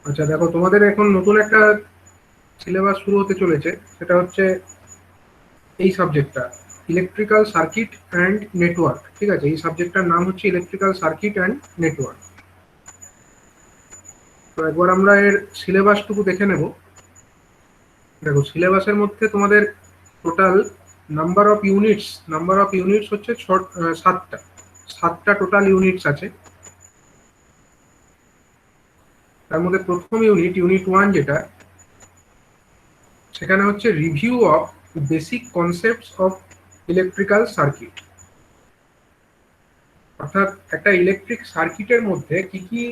আচ্ছা দেখো, তোমাদের এখন নতুন একটা সিলেবাস শুরু হতে চলেছে, সেটা হচ্ছে এই সাবজেক্টটা, ইলেকট্রিক্যাল সার্কিট অ্যান্ড নেটওয়ার্ক। ঠিক আছে, এই সাবজেক্টটার নাম হচ্ছে ইলেকট্রিক্যাল সার্কিট অ্যান্ড নেটওয়ার্ক। তো একবার আমরা এর সিলেবাসটুকু দেখে নেব। দেখো, সিলেবাসের মধ্যে তোমাদের টোটাল নাম্বার অফ ইউনিটস হচ্ছে সাতটা। সাতটা টোটাল ইউনিটস আছে। তার মধ্যে প্রথম ইউনিট 1 যেটা, সেখানে হচ্ছে review of basic concepts of electrical circuit. অর্থাৎ একটা ইলেকট্রিক সার্কিটের মধ্যে কি কি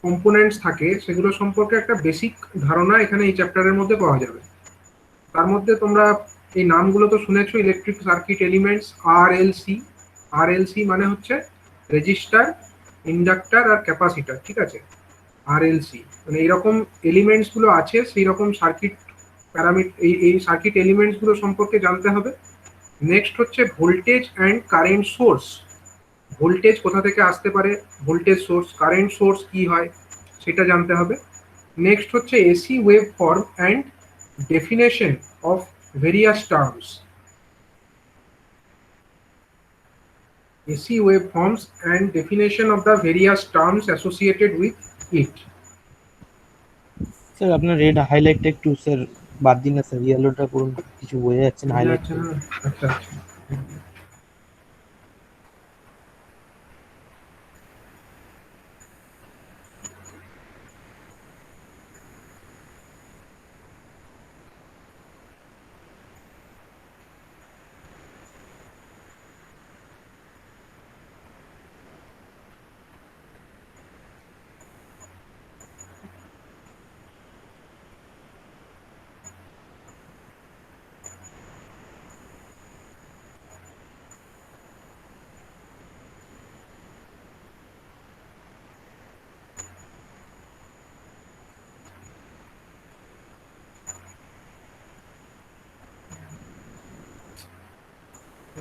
কম্পোনেন্টস থাকে সেগুলো সম্পর্কে একটা বেসিক ধারণা এখানে এই চ্যাপ্টারের মধ্যে পাওয়া যাবে। তার মধ্যে তোমরা এই নামগুলো তো শুনেছো, electric circuit elements, RLC. RLC মানে হচ্ছে রেজিস্টার, ইন্ডাক্টর আর ক্যাপাসিটর। ঠিক আছে, আরএলসি মানে এইরকম এলিমেন্টস গুলো আছে, সেই রকম সার্কিট প্যারামিটার, এই সার্কিট এলিমেন্টস গুলো সম্পর্কে জানতে হবে। নেক্সট হচ্ছে voltage and current source. Voltage কোথা থেকে আসতে পারে, ভোল্টেজ সোর্স, কারেন্ট সোর্স কি হয় সেটা জানতে হবে। নেক্সট হচ্ছে AC wave form and definition of various terms. AC wave forms and definition of the various terms associated with it. Sir আপনার রেড হাইলাইটটা একটু স্যার বাদ দিন না স্যার, ইয়েলোটা করুন, কিছু বোঝা যাচ্ছে না হাইলাইট আচ্ছা করে। আচ্ছা।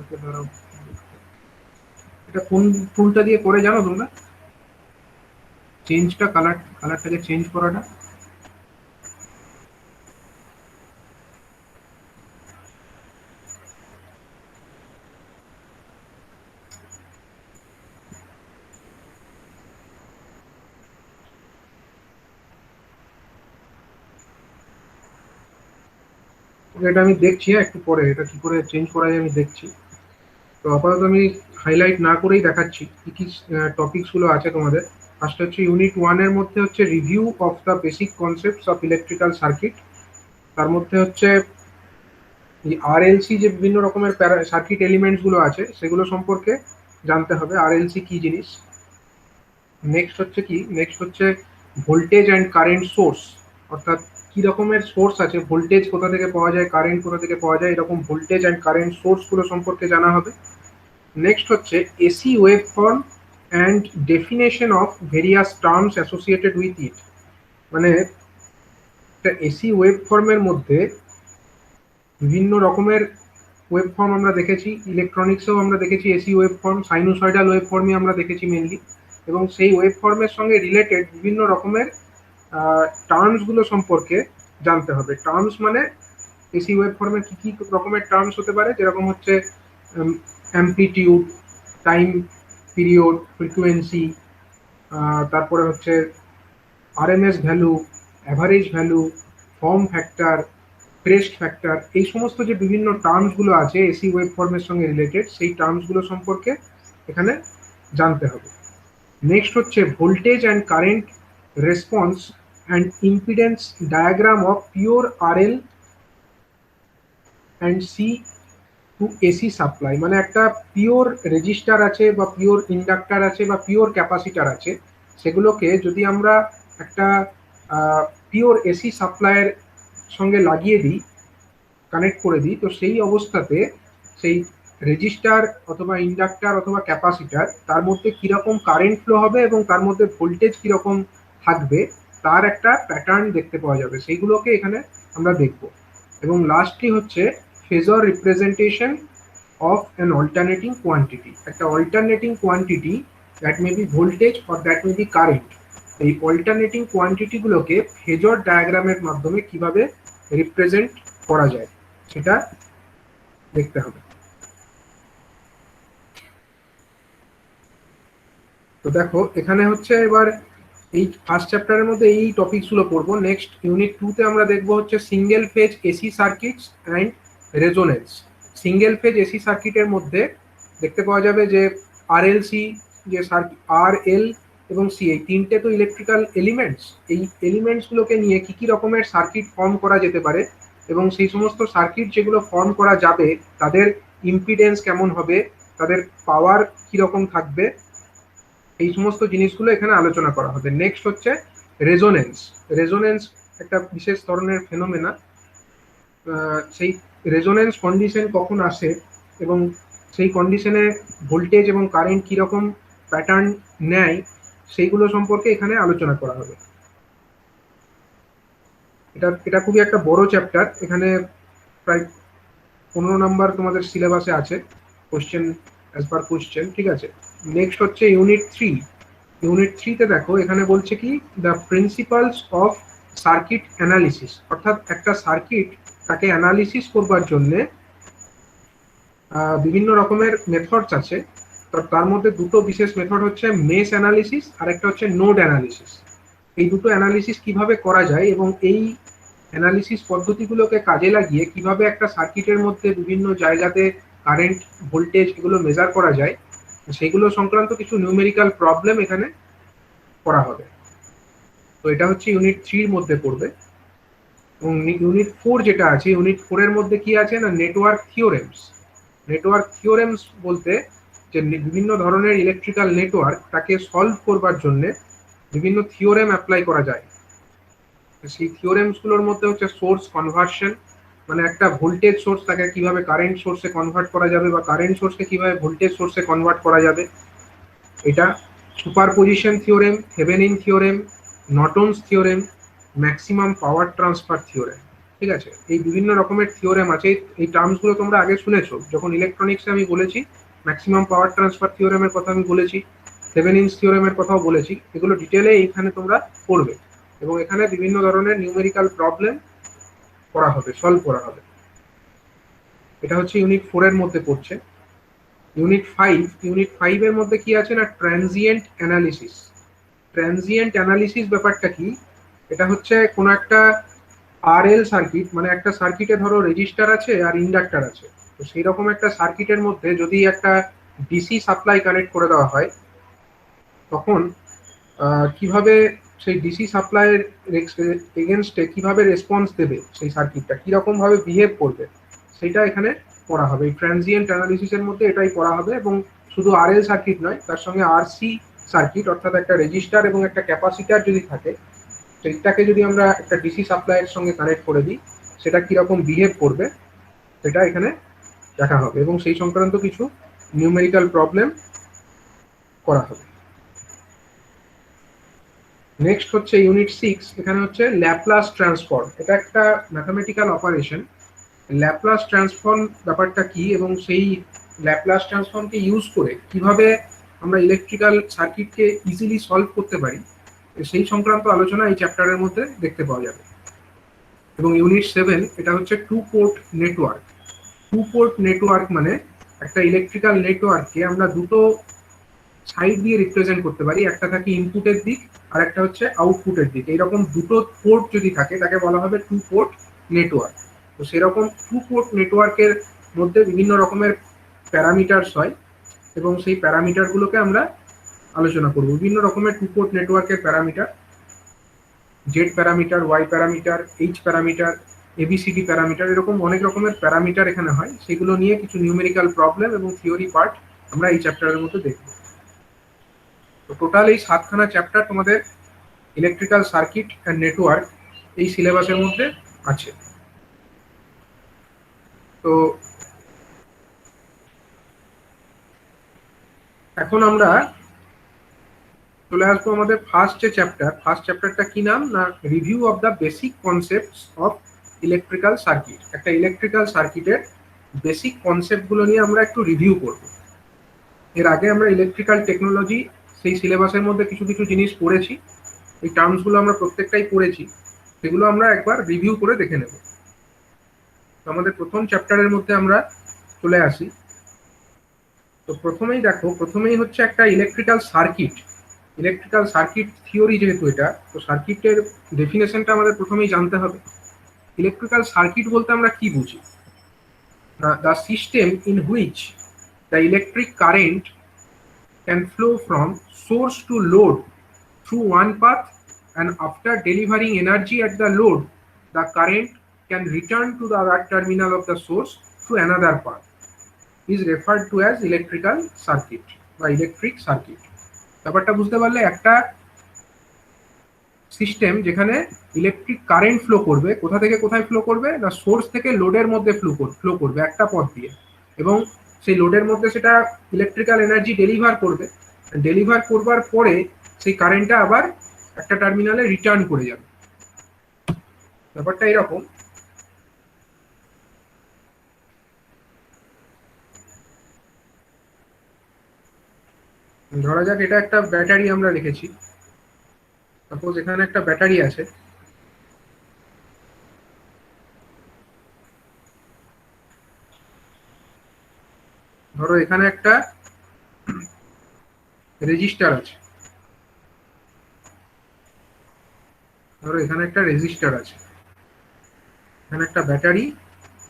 ওকে, দাঁড়াও। এটা কোন টুলটা দিয়ে করে জানো তোমরা? চেঞ্জটা, কালারটাকে চেঞ্জ করাটা। এটা আমি দেখছি, হ্যাঁ, একটু পরে এটা কি করে চেঞ্জ করা যায় আমি দেখছি। তো আপাতত আমি হাইলাইট না করেই দেখাচ্ছি কি কি টপিকস গুলো আছে তোমাদের। ফার্স্ট হচ্ছে ইউনিট 1 এর মধ্যে হচ্ছে review of the basic concepts of electrical circuit. তার মধ্যে হচ্ছে এই আরএলসি, যে বিভিন্ন রকমের সার্কিট এলিমেন্টস গুলো আছে সেগুলো সম্পর্কে জানতে হবে, আরএলসি কি জিনিস। নেক্সট হচ্ছে ভোল্টেজ অ্যান্ড কারেন্ট সোর্স। অর্থাৎ কি রকমের সোর্স আছে, ভোল্টেজ কোথা থেকে পাওয়া যায়, কারেন্ট কোথা থেকে পাওয়া যায়, এরকম ভোল্টেজ অ্যান্ড কারেন্ট সোর্স গুলো সম্পর্কে জানা হবে। নেক্সট হচ্ছে AC wave form and definition of various terms associated with it. মানে একটা এসি ওয়েভ ফর্মের মধ্যে বিভিন্ন রকমের ওয়েভ ফর্ম আমরা দেখেছি, ইলেকট্রনিক্সেও আমরা দেখেছি AC wave form, sinusoidal wave ফর্মই আমরা দেখেছি মেনলি। এবং সেই ওয়েভ ফর্মের সঙ্গে রিলেটেড বিভিন্ন রকমের টার্মস গুলো সম্পর্কে জানতে হবে। টার্মস মানে এসি ওয়েভ ফর্মের কি কি রকমের টার্মস হতে পারে, যেরকম হচ্ছে অ্যাম্পলিটিউড, টাইম পিরিয়ড, ফ্রিকোয়েন্সি, তারপরে হচ্ছে RMS value, average value, form factor, crest factor. এই সমস্ত যে বিভিন্ন টার্মসগুলো আছে এসি ওয়েভ ফর্মের সঙ্গে রিলেটেড, সেই টার্মসগুলো সম্পর্কে এখানে জানতে হবে। নেক্সট হচ্ছে voltage and current response and impedance diagram of pure RL and C to AC supply. মানে একটা পিওর রেজিস্টার আছে বা পিওর ইন্ডাক্টার আছে বা পিওর ক্যাপাসিটার আছে, সেগুলোকে যদি আমরা একটা পিওর এসি সাপ্লাইয়ের সঙ্গে লাগিয়ে দিই, কানেক্ট করে দিই, তো সেই অবস্থাতে সেই রেজিস্টার অথবা ইন্ডাক্টার অথবা ক্যাপাসিটার, তার মধ্যে কীরকম কারেন্ট ফ্লো হবে এবং তার মধ্যে ভোল্টেজ কীরকম থাকবে, তার একটা প্যাটার্ন দেখতে পাওয়া যাবে। সেইগুলোকে এখানে আমরা দেখব। এবং লাস্টলি হচ্ছে phasor representation of an alternating quantity. একটা alternating quantity that may be voltage or that may be current. এই অল্টারনেটিং কোয়ান্টিটিগুলোকে ফেজর ডায়াগ্রামের মাধ্যমে কিভাবে রিপ্রেজেন্ট করা যায় সেটা দেখতে হবে। তো দেখো এখানে হচ্ছে এবার এই ফার্স্ট চ্যাপ্টারের মধ্যে এই টপিকসগুলো পড়বো। নেক্সট ইউনিট 2 তে আমরা দেখবো হচ্ছে single phase AC circuits and resonance. Single phase AC সার্কিটের মধ্যে দেখতে পাওয়া যাবে যে আরএলসি, যে সার্কিট আর এল এবং সি, এই তিনটে তো ইলেকট্রিক্যাল এলিমেন্টস। এই এলিমেন্টসগুলোকে নিয়ে কি কি রকমের সার্কিট ফর্ম করা যেতে পারে এবং সেই সমস্ত সার্কিট যেগুলো ফর্ম করা যাবে তাদের ইম্পিডেন্স কেমন হবে, তাদের পাওয়ার কিরকম থাকবে, এই সমস্ত জিনিসগুলো এখানে আলোচনা করা হবে। নেক্সট হচ্ছে রেজোনেন্স। রেজোনেন্স একটা বিশেষ ধরনের ফেনোমেনা। সেই রেজোনেন্স কন্ডিশন কখন আসে এবং সেই কন্ডিশনে ভোল্টেজ এবং কারেন্ট কীরকম প্যাটার্ন নেয় সেইগুলো সম্পর্কে এখানে আলোচনা করা হবে। এটা খুবই একটা বড় চ্যাপ্টার। এখানে প্রায় 15 নাম্বার তোমাদের সিলেবাসে আছে, কোশ্চেন অ্যাজ পার কোশ্চেন, ঠিক আছে। নেক্সট হচ্ছে ইউনিট 3। ইউনিট 3-তে দেখো এখানে বলছে কি the principles of circuit analysis, অর্থাৎ একটা সার্কিট তাকে অ্যানালিসিস করবার জন্যে বিভিন্ন রকমের মেথডস আছে। তো তার মধ্যে দুটো বিশেষ মেথড হচ্ছে মেশ অ্যানালিসিস আর একটা হচ্ছে নোড অ্যানালিসিস। এই দুটো অ্যানালিসিস কিভাবে করা যায় এবং এই অ্যানালিসিস পদ্ধতিগুলোকে কাজে লাগিয়ে কিভাবে একটা সার্কিটের মধ্যে বিভিন্ন জায়গাতে কারেন্ট, ভোল্টেজ এগুলো মেজার করা যায় সেগুলো সংক্রান্ত কিছু নিউমেরিক্যাল প্রবলেম এখানে করা হবে। তো এটা হচ্ছে ইউনিট 3-র মধ্যে পড়বে। এবং ইউনিট 4 যেটা আছে, ইউনিট 4-এর মধ্যে কি আছে না নেটওয়ার্ক থিওরেমস। নেটওয়ার্ক থিওরেমস বলতে যে বিভিন্ন ধরনের ইলেকট্রিক্যাল নেটওয়ার্ক তাকে সলভ করবার জন্য বিভিন্ন থিওরেম অ্যাপ্লাই করা যায়। সেই থিওরেমসগুলোর মধ্যে হচ্ছে সোর্স কনভার্সন, মানে একটা ভোল্টেজ সোর্স তাকে কিভাবে কারেন্ট সোর্সে কনভার্ট করা যাবে বা কারেন্ট সোর্সকে কিভাবে ভোল্টেজ সোর্সে কনভার্ট করা যাবে এটা। Superposition theorem, Thevenin theorem, Norton's theorem, maximum power transfer theorem, ঠিক আছে। এই বিভিন্ন রকমের থিওরেম আছে। এই টার্মসগুলো তোমরা আগে শুনেছো যখন ইলেকট্রনিক্সে আমি বলেছি। ম্যাক্সিমাম পাওয়ার ট্রান্সফার থিওরেমের কথা আমি বলেছি, থেভেনিনস থিওরেমের কথাও বলেছি। এগুলো ডিটেলে এইখানে তোমরা পড়বে এবং এখানে বিভিন্ন ধরনের নিউমেরিক্যাল প্রবলেম করা হবে, সলভ করা হবে। এটা হচ্ছে ইউনিট 4-এর মধ্যে পড়ছে। ইউনিট 5-এর মধ্যে কি আছে না ট্রানজিয়েন্ট অ্যানালিসিস। ট্রানজিয়েন্ট অ্যানালিসিস ব্যাপারটা কি, এটা হচ্ছে কোনো একটা আরএল সার্কিট, মানে একটা সার্কিটে ধরো রেজিস্টার আছে আর ইন্ডাক্টর আছে। তো সেই রকম একটা সার্কিটের মধ্যে যদি একটা ডিসি সাপ্লাই কানেক্ট করে দেওয়া হয় তখন কিভাবে সেই ডিসি সাপ্লাইয়ের এগেনস্টে কিভাবে রেসপন্স দেবে সেই সার্কিটটা, কিরকম ভাবে বিহেভ করবে সেটা এখানে পড়া হবে। এই ট্রানজিয়েন্ট অ্যানালিসিসের মধ্যে এটাই পড়া হবে। এবং শুধু আরএল সার্কিট নয়, তার সঙ্গে আরসি সার্কিট, অর্থাৎ একটা রেজিস্টার এবং একটা ক্যাপাসিটার যদি থাকে, সেইটাকে যদি আমরা একটা ডিসি সাপ্লাইয়ের সঙ্গে কানেক্ট করে দিই সেটা কিরকম বিহেভ করবে সেটা এখানে দেখা হবে এবং সেই সংক্রান্ত কিছু নিউমেরিক্যাল প্রবলেম করা হবে। নেক্সট হচ্ছে ইউনিট 6। এখানে হচ্ছে ল্যাপ্লাস ট্রান্সফর্ম। এটা একটা ম্যাথমেটিক্যাল অপারেশন। ল্যাপ্লাস ট্রান্সফর্ম ব্যাপারটা কি এবং সেই ল্যাপ্লাস ট্রান্সফর্মকে ইউজ করে কিভাবে আমরা ইলেকট্রিক্যাল সার্কিটকে ইজিলি সলভ করতে পারি সেই সংক্রান্ত আলোচনা এই চ্যাপ্টারের মধ্যে দেখতে পাওয়া যাবে। এবং ইউনিট 7 এটা হচ্ছে two port network. Two port network মানে একটা ইলেকট্রিক্যাল নেটওয়ার্ককে আমরা দুটো সাইড দিয়ে রিপ্রেজেন্ট করতে পারি। একটা থাকে ইনপুটের দিক আর একটা হচ্ছে আউটপুটের দিক। এইরকম দুটো পোর্ট যদি থাকে তাকে বলা হবে টু পোর্ট নেটওয়ার্ক। তো সেরকম টু পোর্ট নেটওয়ার্কের মধ্যে বিভিন্ন রকমের প্যারামিটারস হয় এবং সেই প্যারামিটারগুলোকে আমরা আলোচনা করব। বিভিন্ন রকমের টু পোর্ট নেটওয়ার্কের parameter, Z parameter, Y parameter, H parameter, ABCD parameter, এরকম অনেক রকমের প্যারামিটার এখানে হয়। সেগুলো নিয়ে কিছু নিউমেরিক্যাল প্রবলেম এবং থিওরি পার্ট আমরা এই চ্যাপ্টারের মধ্যে দেখব। তো টোটাল এই 7খানা চ্যাপ্টার তোমাদের ইলেকট্রিক্যাল সার্কিট অ্যান্ড নেটওয়ার্ক এই সিলেবাসের মধ্যে আছে। তো এখন আমরা চলে আসবো আমাদের ফার্স্ট যে চ্যাপ্টার। ফার্স্ট চ্যাপ্টারটা কি নাম না review of the basic concepts of electrical circuit. একটা ইলেকট্রিক্যাল সার্কিটের বেসিক কনসেপ্টগুলো নিয়ে আমরা একটু রিভিউ করব। এর আগে আমরা ইলেকট্রিক্যাল টেকনোলজি সেই সিলেবাসের মধ্যে কিছু কিছু জিনিস পড়েছি, এই টার্মসগুলো আমরা প্রত্যেকটাই পড়েছি, সেগুলো আমরা একবার রিভিউ করে দেখে নেব। আমাদের প্রথম চ্যাপ্টারের মধ্যে আমরা চলে আসি। তো প্রথমেই দেখো, প্রথমেই হচ্ছে একটা electrical circuit. Electrical circuit theory যেহেতু এটা, তো সার্কিটের ডেফিনেশনটা আমাদের প্রথমেই জানতে হবে। ইলেকট্রিক্যাল সার্কিট বলতে আমরা কি বুঝি? The system in which the electric current can flow from source to load through one path, and after delivering energy at the load, the current can return to the other terminal of the source through another path, is referred to as electrical circuit বা electric circuit. ব্যাপারটা বুঝতে পারলে, একটা system যেখানে electric current flow করবে, কোথা থেকে কোথায় ফ্লো করবে না, সোর্স থেকে লোডের মধ্যে ফ্লো করবে একটা পথ দিয়ে, এবং সেই লোডের মধ্যে সেটা ইলেকট্রিক্যাল এনার্জি ডেলিভার করবে। ডেলিভার করবার পরে সেই কারেন্টটা আবার একটা টার্মিনালে রিটার্ন করে যাবে। ব্যাপারটা এরকম। ধরা যাক এটা একটা ব্যাটারি আমরা রেখেছি। সাপোজ এখানে একটা ব্যাটারি আছে, ধরো এখানে একটা রেজিস্টার আছে, ধরো এখানে একটা রেজিস্টার আছে, এখানে একটা ব্যাটারি,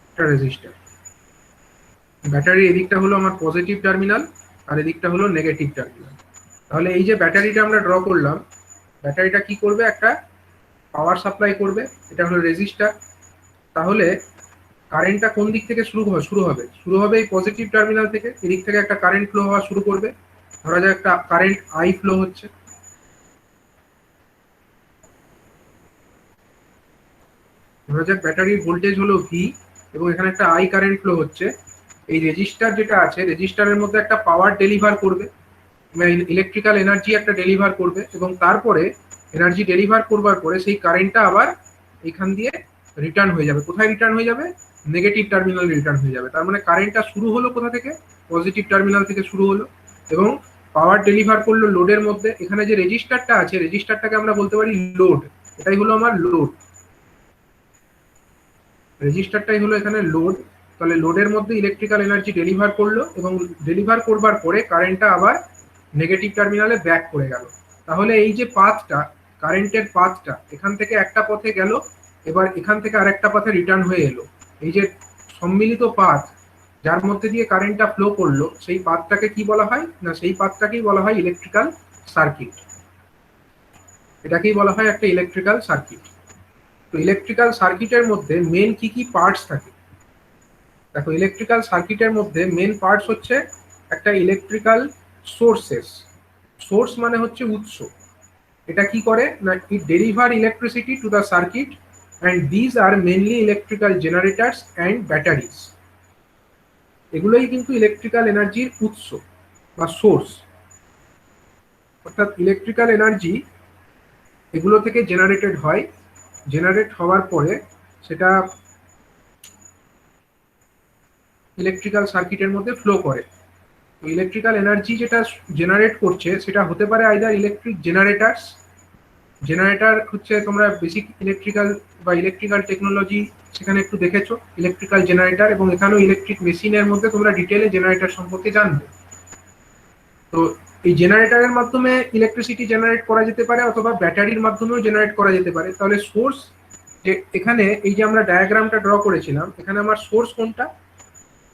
একটা রেজিস্টার। ব্যাটারির এদিকটা হলো আমার পজিটিভ টার্মিনাল, আর এদিকটা হলো নেগেটিভ টার্মিনাল। তাহলে এই যে ব্যাটারিটা আমরা ড্র করলাম, ব্যাটারিটা কি করবে, একটা পাওয়ার সাপ্লাই করবে, এটা হলো রেজিস্টার। তাহলে কারেন্টটা কোন দিক থেকে শুরু হবে এই পজিটিভ টার্মিনাল থেকে। এদিক থেকে একটা কারেন্ট ফ্লো হওয়া শুরু করবে। ধরা যাক একটা কারেন্ট আই ফ্লো হচ্ছে, ধরা যাক ব্যাটারির ভোল্টেজ হলো ভি, এবং এখানে একটা আই কারেন্ট ফ্লো হচ্ছে। এই রেজিস্টার যেটা আছে, রেজিস্টারের মধ্যে একটা পাওয়ার ডেলিভার করবে, ইলেকট্রিক্যাল এনার্জি একটা ডেলিভার করবে, এবং তারপরে এনার্জি ডেলিভার করবার পরে সেই কারেন্টটা আবার এখান দিয়ে রিটার্ন হয়ে যাবে। কোথায় রিটার্ন হয়ে যাবে? নেগেটিভ টার্মিনাল রিটার্ন হয়ে যাবে। তার মানে কারেন্টটা শুরু হলো কোথা থেকে? পজিটিভ টার্মিনাল থেকে শুরু হলো, এবং পাওয়ার ডেলিভার করলো লোডের মধ্যে। এখানে যে রেজিস্টারটা আছে, রেজিস্টারটাকে আমরা বলতে পারি লোড। এটাই হলো আমার লোড, রেজিস্টারটাই হলো এখানে লোড। তাহলে লোডের মধ্যে ইলেকট্রিক্যাল এনার্জি ডেলিভার করলো, এবং ডেলিভার করবার পরে কারেন্টটা আবার নেগেটিভ টার্মিনালে ব্যাক করে গেল। তাহলে এই যে পাথটা, কারেন্টের পাথটা এখান থেকে একটা পথে গেল, এবার এখান থেকে আরেকটা পথে রিটার্ন হয়ে এলো। এই যে সম্মিলিত পাথ যার মধ্যে দিয়ে কারেন্টটা ফ্লো করলো, সেই পাথটাকে কি বলা হয় না, সেই পাথটাকেই বলা হয় ইলেকট্রিক্যাল সার্কিট। এটাকেই বলা হয় একটা ইলেকট্রিক্যাল সার্কিট। তো ইলেকট্রিক্যাল সার্কিটের মধ্যে মেন কি কি পার্টস থাকে? দেখো, ইলেকট্রিক্যাল সার্কিটের মধ্যে মেন পার্টস হচ্ছে একটা ইলেকট্রিক্যাল সোর্সেস। সোর্স মানে হচ্ছে উৎস। এটা কি করে না, it deliver electricity to the circuit, and these are mainly electrical generators and batteries. এগুলোই কিন্তু ইলেকট্রিক্যাল এনার্জির উৎস বা সোর্স। অর্থাৎ ইলেকট্রিক্যাল এনার্জি এগুলো থেকে জেনারেটেড হয়, জেনারেট হওয়ার পরে সেটা ইলেকট্রিক্যাল সার্কিটের মধ্যে ফ্লো করে। ইলেকট্রিক্যাল এনার্জি যেটা জেনারেট করছে সেটা হতে পারে আইদার ইলেকট্রিক জেনারেটার্স। জেনারেটর হচ্ছে, তোমরা বেসিক ইলেকট্রিক্যাল বা ইলেকট্রিক্যাল টেকনোলজি সেখানে একটু দেখেছো ইলেকট্রিক্যাল জেনারেটর, এবং এখানেও ইলেকট্রিক মেশিনের মধ্যে তোমরা ডিটেলে জেনারেটর সম্পর্কে জানবে। তো এই জেনারেটরের মাধ্যমে ইলেকট্রিসিটি জেনারেট করা যেতে পারে, অথবা ব্যাটারির মাধ্যমেও জেনারেট করা যেতে পারে। তাহলে সোর্স, যে এখানে এই যে আমরা ডায়াগ্রামটা ড্র করেছিলাম, এখানে আমার সোর্স কোনটা?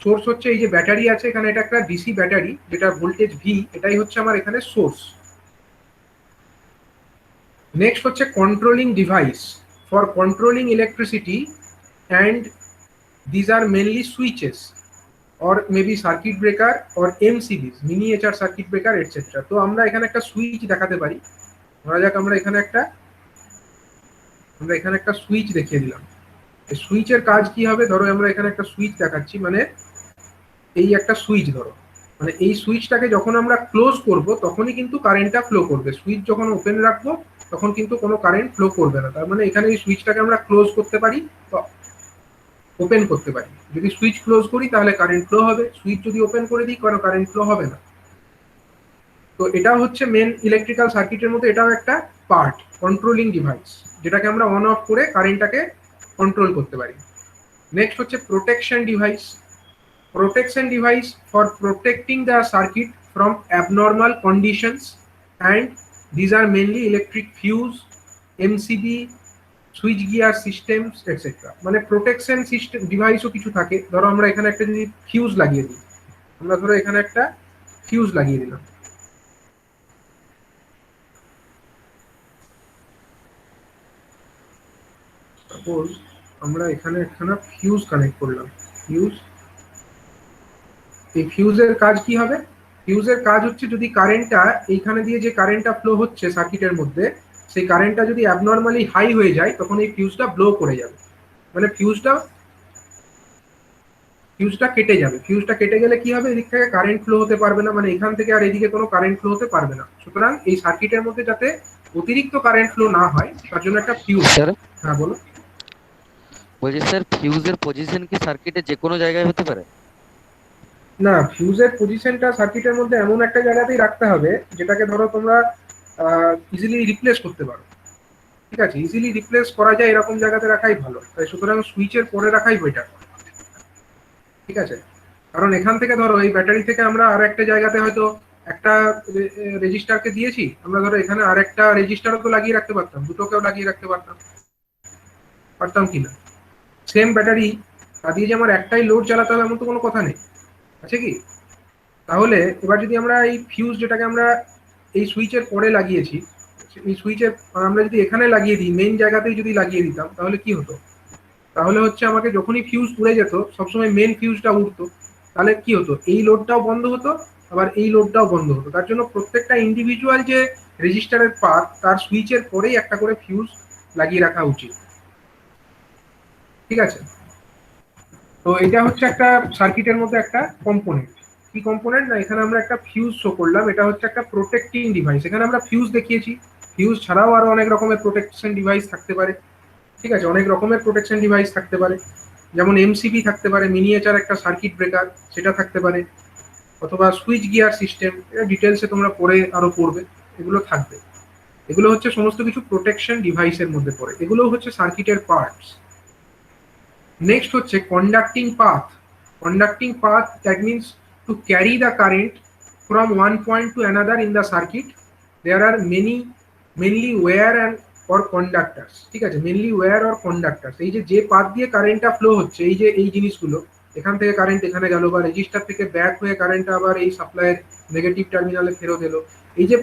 সোর্স হচ্ছে এই যে ব্যাটারি আছে এখানে, এটা একটা ডিসি ব্যাটারি যেটা ভোল্টেজ ভি, এটাই হচ্ছে আমার এখানে সোর্স। নেক্সট হচ্ছে controlling device for controlling electricity, and these are mainly switches or maybe circuit breaker or MCBs, miniature circuit breaker etc. তো আমরা এখানে একটা সুইচ দেখাতে পারি। ধরা যাক আমরা এখানে একটা সুইচ দেখিয়ে দিলাম। এই সুইচের কাজ কি হবে? ধরো আমরা এখানে একটা সুইচ দেখাচ্ছি, মানে এই একটা সুইচ, ধরো মানে এই সুইচটাকে যখন আমরা ক্লোজ করব তখনই কিন্তু কারেন্টটা ফ্লো করবে। সুইচ যখন ওপেন রাখবো তখন কিন্তু কোনো কারেন্ট ফ্লো করবে না। তার মানে এখানে এই সুইচটাকে আমরা ক্লোজ করতে পারি, ওপেন করতে পারি। যদি সুইচ ক্লোজ করি তাহলে কারেন্ট ফ্লো হবে, সুইচ যদি ওপেন করে দিই কোনো কারেন্ট ফ্লো হবে না। তো এটা হচ্ছে মেন ইলেকট্রিক্যাল সার্কিটের মধ্যে এটাও একটা পার্ট, কন্ট্রোলিং ডিভাইস, যেটাকে আমরা অন অফ করে কারেন্টটাকে কন্ট্রোল করতে পারি। নেক্সট হচ্ছে protection device. Protection device for protecting the circuit from abnormal conditions, and these are mainly electric fuse, MCB, switch gear systems etcetera. মানে প্রোটেকশন সিস্টেম ডিভাইসও কিছু থাকে। ধরো আমরা এখানে একটা যদি ফিউজ লাগিয়ে দিই, আমরা ধরো এখানে একটা ফিউজ লাগিয়ে দিলাম, সাপোজ আমরা এখানে একখানা ফিউজ কানেক্ট করলাম। ফিউজ, এই ফিউজের কাজ কি হবে? ফিউজের কাজ হচ্ছে যদি কারেন্টটা এইখানে দিয়ে যে কারেন্টটা ফ্লো হচ্ছে সার্কিটের মধ্যে, সেই কারেন্টটা যদি অ্যাবনর্মালি হাই হয়ে যায় তখন এই ফিউজটা ব্লো করে যাবে, মানে ফিউজটা কেটে যাবে। ফিউজটা কেটে গেলে কি হবে? এদিক থেকে কারেন্ট ফ্লো হতে পারবে না, মানে এখান থেকে আর এদিকে কোনো কারেন্ট ফ্লো হতে পারবে না। সুতরাং এই সার্কিটের মধ্যে যাতে অতিরিক্ত কারেন্ট ফ্লো না হয় তার জন্য একটা ফিউজ। স্যার হ্যাঁ বলো। বলছি স্যার, ফিউজের পজিশন কি সার্কিটে যে কোনো জায়গায় হতে পারে? না, ফিউজের পজিশনটা সার্কিটের মধ্যে এমন একটা জায়গাতেই রাখতে হবে যেটাকে ধরো তোমরা ইজিলি রিপ্লেস করতে পারো। ঠিক আছে, ইজিলি রিপ্লেস করা যায় এরকম জায়গাতে রাখাই ভালো। তাই সুতরাং সুইচের পরে রাখাই বেটার। ঠিক আছে, কারণ এখান থেকে ধরো এই ব্যাটারি থেকে আমরা আর একটা জায়গাতে হয়তো একটা রেজিস্টারকে দিয়েছি, আমরা ধরো এখানে আর একটা রেজিস্টারও তো লাগিয়ে রাখতে পারতাম, দুটোকেও লাগিয়ে রাখতে পারতাম, পারতাম কিনা? সেম ব্যাটারি তা দিয়ে যে আমার একটাই লোড চালাতে হবে এমন তো কোনো কথা নেই, আছে কি? তাহলে এবার যদি আমরা এই ফিউজ যেটাকে আমরা এই সুইচের পরে লাগিয়েছি, এই সুইচের আমরা যদি এখানে লাগিয়ে দিই, মেইন জায়গাতেই যদি লাগিয়ে দিতাম, তাহলে কি হতো? তাহলে হচ্ছে আমাকে যখনই ফিউজ উড়ে যেত সবসময় মেন ফিউজটা উঠতো, তাহলে কি হতো? এই লোডটাও বন্ধ হতো, আবার এই লোডটাও বন্ধ হতো। তার জন্য প্রত্যেকটা ইন্ডিভিজুয়াল যে রেজিস্টারের পার্ট তার সুইচের পরেই একটা করে ফিউজ লাগিয়ে রাখা উচিত। ঠিক আছে, তো এটা হচ্ছে একটা সার্কিটের মধ্যে একটা কম্পোনেন্ট। কি কম্পোনেন্ট? না, এখানে আমরা একটা ফিউজ শো করলাম, এটা হচ্ছে একটা প্রোটেক্টিং ডিভাইস। এখানে আমরা ফিউজ দেখিয়েছি, ফিউজ ছাড়াও আরো অনেক রকমের প্রোটেকশন ডিভাইস থাকতে পারে। ঠিক আছে, অনেক রকমের প্রোটেকশন ডিভাইস থাকতে পারে, যেমন এমসিবি থাকতে পারে, মিনিয়েচার একটা সার্কিট ব্রেকার, সেটা থাকতে পারে, অথবা সুইচ গিয়ার সিস্টেম। এটা ডিটেলসে তোমরা পরে আরো পড়বে, এগুলো থাকবে। এগুলো হচ্ছে সমস্ত কিছু প্রোটেকশন ডিভাইসের মধ্যে পড়ে, এগুলো হচ্ছে সার্কিটের পার্টস। নেক্সট হচ্ছে conducting path. Conducting path, that means to carry the current from one point to another in the circuit. There are mainly wire and or conductors. ঠিক আছে, মেনলি ওয়্যার অর কন্ডাক্টরস। এই যে পাথ দিয়ে কারেন্টটা flow হচ্ছে, এই যে এই জিনিসগুলো, এখান থেকে কারেন্ট এখানে গেল, বা রেজিস্টার থেকে ব্যাক হয়ে কারেন্টটা আবার এই সাপ্লাইয়ের নেগেটিভ টার্মিনালে ফেরত এলো, এই যে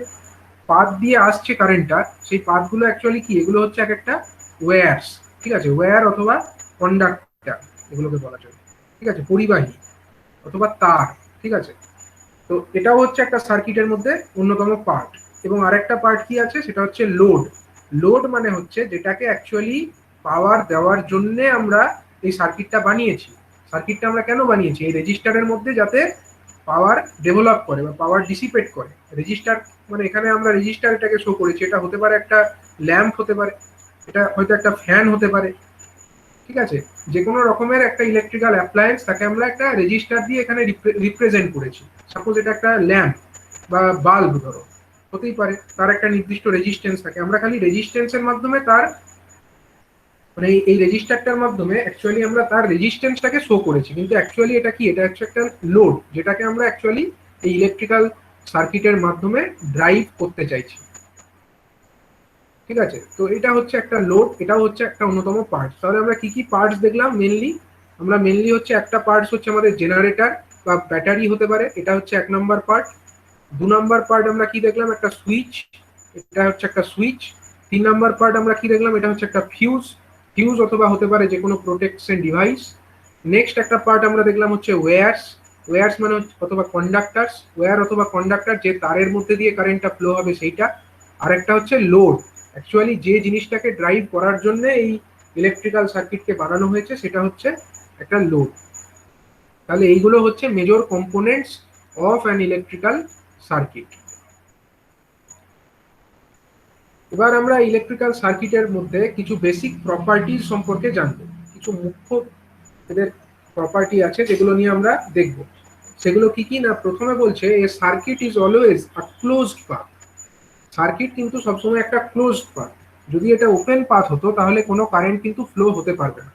পাথ দিয়ে আসছে কারেন্টটা, সেই পাথগুলো অ্যাকচুয়ালি কি? এগুলো হচ্ছে এক একটা ওয়্যারস। ঠিক আছে, ওয়্যার অথবা কন্ডাক্টর এগুলোকে বলা যায়। ঠিক আছে, পরিবাহী অথবা তার। ঠিক আছে, তো এটাও হচ্ছে একটা সার্কিটের মধ্যে অন্যতম পার্ট। এবং আরেকটা পার্ট কি আছে? সেটা হচ্ছে লোড। লোড মানে হচ্ছে যেটাকে অ্যাকচুয়ালি পাওয়ার দেওয়ার জন্য আমরা এই সার্কিটটা বানিয়েছি। সার্কিটটা আমরা কেন বানিয়েছি? এই রেজিস্টারের মধ্যে যাতে পাওয়ার ডেভেলপ করে বা পাওয়ার ডিসিপেট করে। রেজিস্টার মানে এখানে আমরা রেজিস্টার এটাকে শো করেছি, এটা হতে পারে একটা ল্যাম্প, হতে পারে এটা হয়তো একটা ফ্যান হতে পারে। ঠিক আছে, যে কোনো রকমের একটা ইলেকট্রিক্যাল অ্যাপ্লায়েন্স তাকে আমরা একটা রেজিস্টার দিয়ে এখানে রিপ্রেজেন্ট করেছি। সাপোজ এটা একটা ল্যাম্প বা বাল্ব ধরো, হতেই পারে, তার একটা নির্দিষ্ট রেজিস্ট্যান্স থাকে। আমরা খালি রেজিস্ট্যান্সের মাধ্যমে তার মানে এই রেজিস্টারটার মাধ্যমে অ্যাকচুয়ালি আমরা তার রেজিস্ট্যান্সটাকে শো করেছি, কিন্তু অ্যাকচুয়ালি এটা কি? এটা হচ্ছে একটা লোড, যেটাকে আমরা অ্যাকচুয়ালি এই ইলেকট্রিক্যাল সার্কিটের মাধ্যমে ড্রাইভ করতে চাইছি। ঠিক আছে, তো এটা হচ্ছে একটা লোড, এটাও হচ্ছে একটা অন্যতম পার্ট। তাহলে আমরা কি কি পার্টস দেখলাম? মেনলি হচ্ছে একটা পার্টস হচ্ছে আমাদের জেনারেটর বা ব্যাটারি হতে পারে, এটা হচ্ছে 1 নম্বর পার্ট। 2 নম্বর পার্ট আমরা কি দেখলাম? একটা সুইচ, এটা হচ্ছে একটা সুইচ। 3 নম্বর পার্ট আমরা কি দেখলাম? এটা হচ্ছে একটা ফিউজ অথবা হতে পারে যে কোনো প্রোটেকশন ডিভাইস। নেক্সট একটা পার্ট আমরা দেখলাম হচ্ছে ওয়্যারস মানে অথবা কন্ডাক্টরস, ওয়্যার অথবা কন্ডাক্টর, যে তারের মধ্যে দিয়ে কারেন্টটা ফ্লো হবে সেইটা। আর একটা হচ্ছে লোড, অ্যাকচুয়ালি যে জিনিসটাকে ড্রাইভ করার জন্য এই ইলেকট্রিক্যাল সার্কিটকে বানানো হয়েছে সেটা হচ্ছে একটা লোড। তাহলে এইগুলো হচ্ছে major components of an electrical circuit. এবার আমরা ইলেকট্রিক্যাল সার্কিটের মধ্যে কিছু বেসিক প্রপার্টিজ সম্পর্কে জানবো। কিছু মুখ্য এদের প্রপার্টি আছে যেগুলো নিয়ে আমরা দেখব। সেগুলো কি কি না, প্রথমে বলছে a circuit is always a closed path. Circuit কিন্তু সবসময় একটা ক্লোজড পাথ। যদি এটা ওপেন পাথ হতো তাহলে কোনো কারেন্ট কিন্তু ফ্লো হতে পারবে না।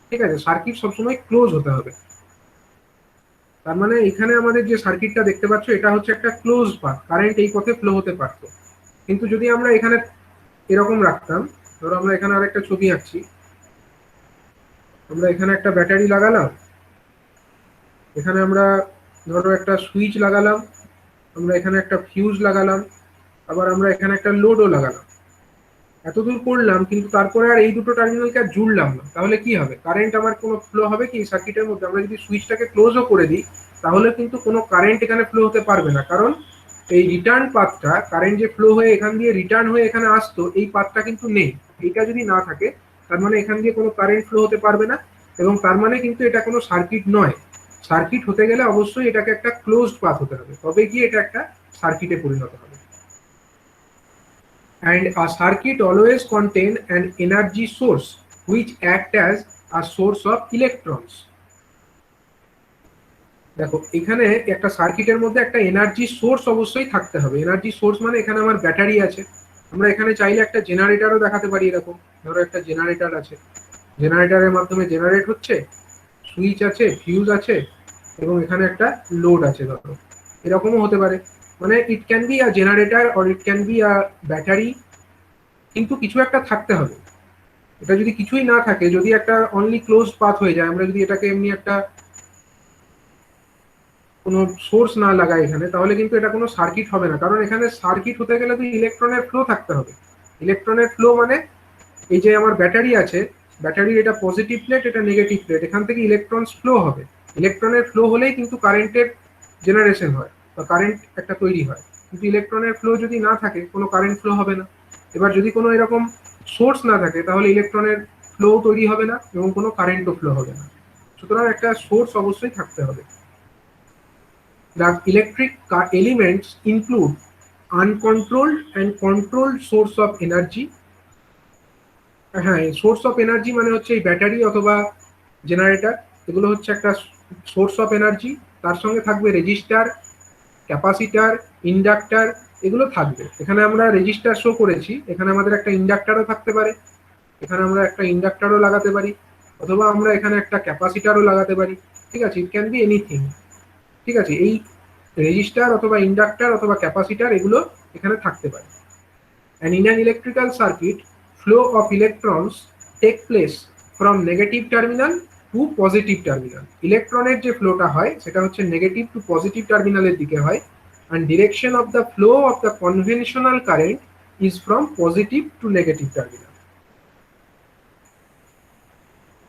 ঠিক আছে, সার্কিট সবসময় ক্লোজ হতে হবে। তার মানে এখানে আমাদের যে সার্কিটটা দেখতে পাচ্ছ এটা হচ্ছে একটা ক্লোজড পাথ, কারেন্ট এই পথে ফ্লো হতে পারতো। কিন্তু যদি আমরা এখানে এরকম রাখতাম, ধরো আমরা এখানে আরেকটা ছবি আঁকছি, আমরা এখানে একটা ব্যাটারি লাগালাম, এখানে আমরা ধরো একটা সুইচ লাগালাম, আমরা এখানে একটা ফিউজ লাগালাম, আবার আমরা এখানে একটা লোডও লাগালাম। এতদূর করলাম, কিন্তু তারপরে আর এই দুটো টার্মিনালকে আর জুড়লাম না, তাহলে কি হবে? কারেন্ট আমার কোনো ফ্লো হবে কি সার্কিটের মধ্যে? আমরা যদি সুইচটাকে ক্লোজও করে দিই তাহলে কিন্তু কোনো কারেন্ট এখানে ফ্লো হতে পারবে না, কারণ এই রিটার্ন পাথটা, কারেন্ট যে ফ্লো হয়ে এখান দিয়ে রিটার্ন হয়ে এখানে আসতো, এই পাথটা কিন্তু নেই। এইটা যদি না থাকে তার মানে এখান দিয়ে কোনো কারেন্ট ফ্লো হতে পারবে না, এবং তার মানে কিন্তু এটা কোনো সার্কিট নয়। সার্কিট হতে গেলে অবশ্যই এটাকে একটা ক্লোজড পাথ হতে হবে, তবে গিয়ে এটা একটা সার্কিটে পরিণত হবে। And a circuit always contain an energy source which act as a source of electrons. দেখো এখানে একটা সার্কিটের মধ্যে একটা এনার্জি সোর্স অবশ্যই থাকতে হবে। এনার্জি সোর্স মানে এখানে আমার ব্যাটারি আছে, আমরা এখানে চাইলে একটা জেনারেটরও দেখাতে পারি। এরকম ধরো একটা জেনারেটর আছে, জেনারেটরের মাধ্যমে জেনারেট হচ্ছে, সুইচ আছে, ফিউজ আছে, এবং এখানে একটা লোড আছে ধরো, এরকমও হতে পারে। মানে it can be a generator or it can be a battery, কিন্তু কিছু একটা থাকতে হবে। এটা যদি কিছুই না থাকে, যদি একটা অনলি ক্লোজ পাথ হয়ে যায়, আমরা যদি এটাকে এমনি একটা কোনো সোর্স না লাগাই এখানে, তাহলে কিন্তু এটা কোনো সার্কিট হবে না। কারণ এখানে সার্কিট হতে গেলে তো ইলেকট্রনের ফ্লো থাকতে হবে। ইলেকট্রনের ফ্লো মানে এই যে আমার ব্যাটারি আছে, ব্যাটারির এটা পজিটিভ প্লেট, এটা নেগেটিভ প্লেট, এখান থেকে ইলেকট্রন ফ্লো হবে। ইলেকট্রনের ফ্লো হলেই কিন্তু কারেন্টের জেনারেশন হয় বা কারেন্ট একটা তৈরি হয়। কিন্তু ইলেকট্রনের ফ্লো যদি না থাকে কোনো কারেন্ট ফ্লো হবে না। এবার যদি কোনো এরকম সোর্স না থাকে তাহলে ইলেকট্রনের ফ্লো তৈরি হবে না এবং কোনো কারেন্টও ফ্লো হবে না। সুতরাং একটা সোর্স অবশ্যই থাকতে হবে। The electric elements include uncontrolled and controlled source of energy. হ্যাঁ, সোর্স অফ এনার্জি মানে হচ্ছে এই ব্যাটারি অথবা জেনারেটর, এগুলো হচ্ছে একটা সোর্স অফ এনার্জি। তার সঙ্গে থাকবে রেজিস্টার, ক্যাপাসিটার, ইন্ডাক্টর, এগুলো থাকবে। এখানে আমরা রেজিস্টার শো করেছি, এখানে আমাদের একটা ইন্ডাক্টরও থাকতে পারে, এখানে আমরা একটা ইন্ডাক্টরও লাগাতে পারি, অথবা আমরা এখানে একটা ক্যাপাসিটারও লাগাতে পারি। ঠিক আছে, ইট ক্যান বি এনিথিং। ঠিক আছে, এই রেজিস্টার অথবা ইন্ডাক্টর অথবা ক্যাপাসিটার এগুলো এখানে থাকতে পারে। And in an electrical circuit, flow of electrons take place from negative terminal to positive terminal. ইলেকট্রনের যে ফ্লোটা হয় সেটা হচ্ছে নেগেটিভ টু পজিটিভ টার্মিনালের দিকে হয়, and direction of the flow of the conventional current is from positive to negative terminal.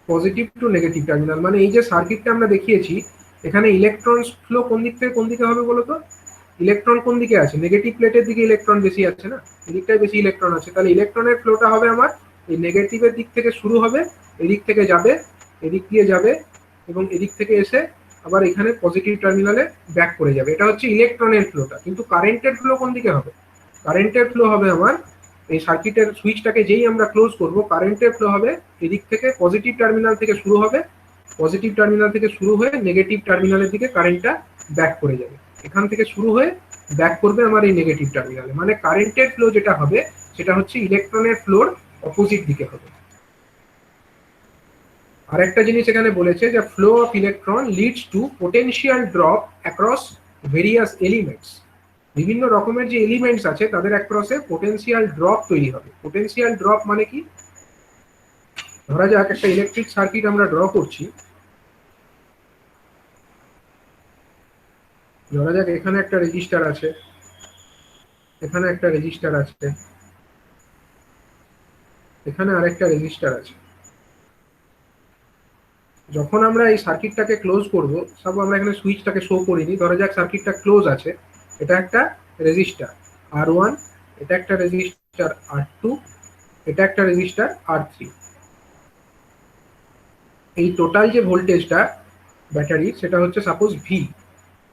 Positive to negative terminal মানে এই যে সার্কিটটা আমরা দেখিয়েছি, এখানে ইলেকট্রন ফ্লো কোন দিক থেকে কোন দিকে হবে বলো তো? ইলেকট্রন কোন দিকে আছে? নেগেটিভ প্লেটের দিকে ইলেকট্রন বেশি আছে না, এদিকটায় বেশি ইলেকট্রন আছে। তাহলে ইলেকট্রনের ফ্লোটা হবে আমার এই নেগেটিভের দিক থেকে শুরু হবে, এদিক থেকে যাবে, এদিক দিয়ে যাবে, এবং এদিক থেকে এসে আবার এখানে পজিটিভ টার্মিনালে ব্যাক করে যাবে। এটা হচ্ছে ইলেকট্রনের ফ্লোটা। কিন্তু কারেন্টের ফ্লো কোন দিকে হবে? কারেন্টের ফ্লো হবে আমার এই সার্কিটের সুইচটাকে যেই আমরা ক্লোজ করব, কারেন্টের ফ্লো হবে এদিক থেকে, পজিটিভ টার্মিনাল থেকে শুরু হবে, পজিটিভ টার্মিনাল থেকে শুরু হয়ে নেগেটিভ টার্মিনালের দিকে কারেন্টটা ব্যাক করে যাবে। এখান থেকে শুরু হয়ে ব্যাক করবে আমার এই নেগেটিভ টার্মিনালে। মানে কারেন্টের ফ্লো যেটা হবে সেটা হচ্ছে ইলেকট্রনের ফ্লোর অপোজিট দিকে হবে। আরেকটা জিনিস এখানে বলেছে যে flow of electron leads to potential drop across various elements. বিভিন্ন রকমের যে এলিমেন্টস আছে তাদের অ্যাক্রসে পোটেনশিয়াল ড্রপ তৈরি হবে। পোটেনশিয়াল ড্রপ মানে কি? ধরা যাক একটা ইলেকট্রিক সার্কিট আমরা ড্র করছি, ধরা যাক এখানে একটা রেজিস্টার আছে, এখানে একটা রেজিস্টার আছে, এখানে আরেকটা রেজিস্টার আছে। যখন আমরা এই সার্কিটটাকে ক্লোজ করব, সব আমরা এখানে সুইচটাকে শো করিনি, ধরা যাক সার্কিটটা ক্লোজ আছে, এটা একটা রেজিস্টার R1, এটা একটা রেজিস্টার R2, এটা একটা রেজিস্টার R3। এই টোটাল যে ভোল্টেজটা ব্যাটারি সেটা হচ্ছে সাপোজ V।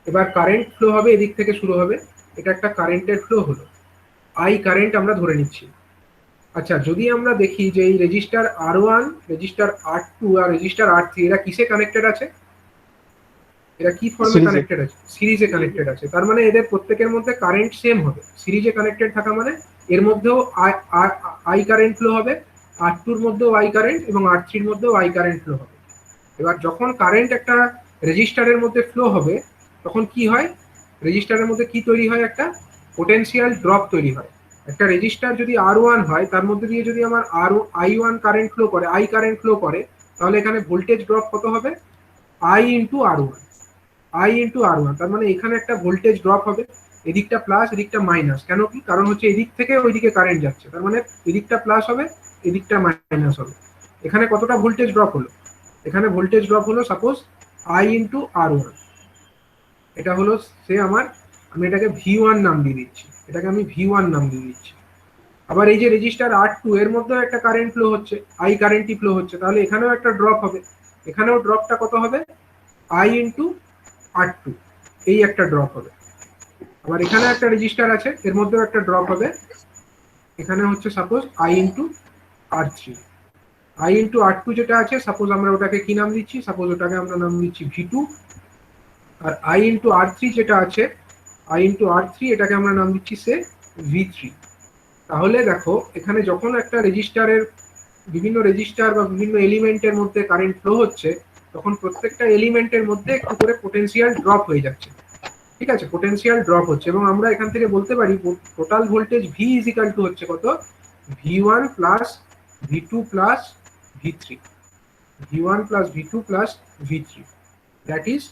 এবার কারেন্ট ফ্লো হবে এদিক থেকে শুরু হবে, এটা একটা কারেন্টের ফ্লো হলো, I কারেন্ট আমরা ধরে নিচ্ছি। আচ্ছা, যদি আমরা দেখি যে এই রেজিস্টার R1, রেজিস্টার R2 আর রেজিস্টার R3 এরা কিসে কানেক্টেড আছে? এরা কি ফর্মে সিরিজে কানেক্টেড আছে? সিরিজে কানেক্টেড আছে, তার মানে এদের প্রত্যেকের মধ্যে কারেন্ট সেম হবে। সিরিজে কানেক্টেড থাকা মানে এর মধ্যেও আই কারেন্ট ফ্লো হবে, আর টুর মধ্যেও আই কারেন্ট এবং আর থ্রির মধ্যেও আই কারেন্ট ফ্লো হবে। এবার যখন কারেন্ট একটা রেজিস্টারের মধ্যে ফ্লো হবে তখন কি হয়, রেজিস্টারের মধ্যে কি তৈরি হয়, একটা পোটেনশিয়াল ড্রপ তৈরি হয়। একটা রেজিস্টার যদি R1 হয় তার মধ্যে দিয়ে যদি আমার I1 কারেন্ট ফ্লো করে, আই কারেন্ট ফ্লো করে, তাহলে এখানে ভোল্টেজ ড্রপ কত হবে, I into R1, I into R1। তার মানে এখানে একটা ভোল্টেজ ড্রপ হবে, এদিকটা প্লাস এদিকটা মাইনাস। কেন কি? কারণ হচ্ছে এদিক থেকে ওইদিকে কারেন্ট যাচ্ছে, তার মানে এদিকটা প্লাস হবে এদিকটা মাইনাস হবে। এখানে কতটা ভোল্টেজ ড্রপ হলো, এখানে ভোল্টেজ ড্রপ হলো সাপোজ আই ইন্টু R1। এটা হলো সে আমার, আমি এটাকে V1 নাম দিয়ে দিচ্ছি, এটাকে আমি V1 নাম দিয়ে দিচ্ছি। আবার এই যে রেজিস্টার R2 এর মধ্যেও একটা কারেন্ট ফ্লো হচ্ছে, আই কারেন্টই ফ্লো হচ্ছে, তাহলে এখানেও একটা ড্রপ হবে। এখানেও ড্রপটা কত হবে, আই ইন্টু R2, এই একটা ড্রপ হবে। আবার এখানে একটা রেজিস্টার আছে, এর মধ্যেও একটা ড্রপ হবে, এখানে হচ্ছে suppose I into R3। I into R2 যেটা আছে, সাপোজ আমরা ওটাকে কি নাম দিচ্ছি, সাপোজ ওটাকে আমরা নাম দিচ্ছি V2। R I into R3 যেটা আছে, আই ইন্টু R3 এটাকে আমরা নাম দিচ্ছি সে V3। তাহলে দেখো এখানে যখন একটা রেজিস্টারের, বিভিন্ন রেজিস্টার বা বিভিন্ন এলিমেন্টের মধ্যে কারেন্ট ফ্লো হচ্ছে, তখন প্রত্যেকটা এলিমেন্টের মধ্যে একটু করে পোটেনশিয়াল ড্রপ হয়ে যাচ্ছে। ঠিক আছে, পোটেনশিয়াল ড্রপ হচ্ছে, এবং আমরা এখান থেকে বলতে পারি total voltage V is equal two হচ্ছে কত, V1 plus V2 plus V3, V1 plus V2 plus V3। That is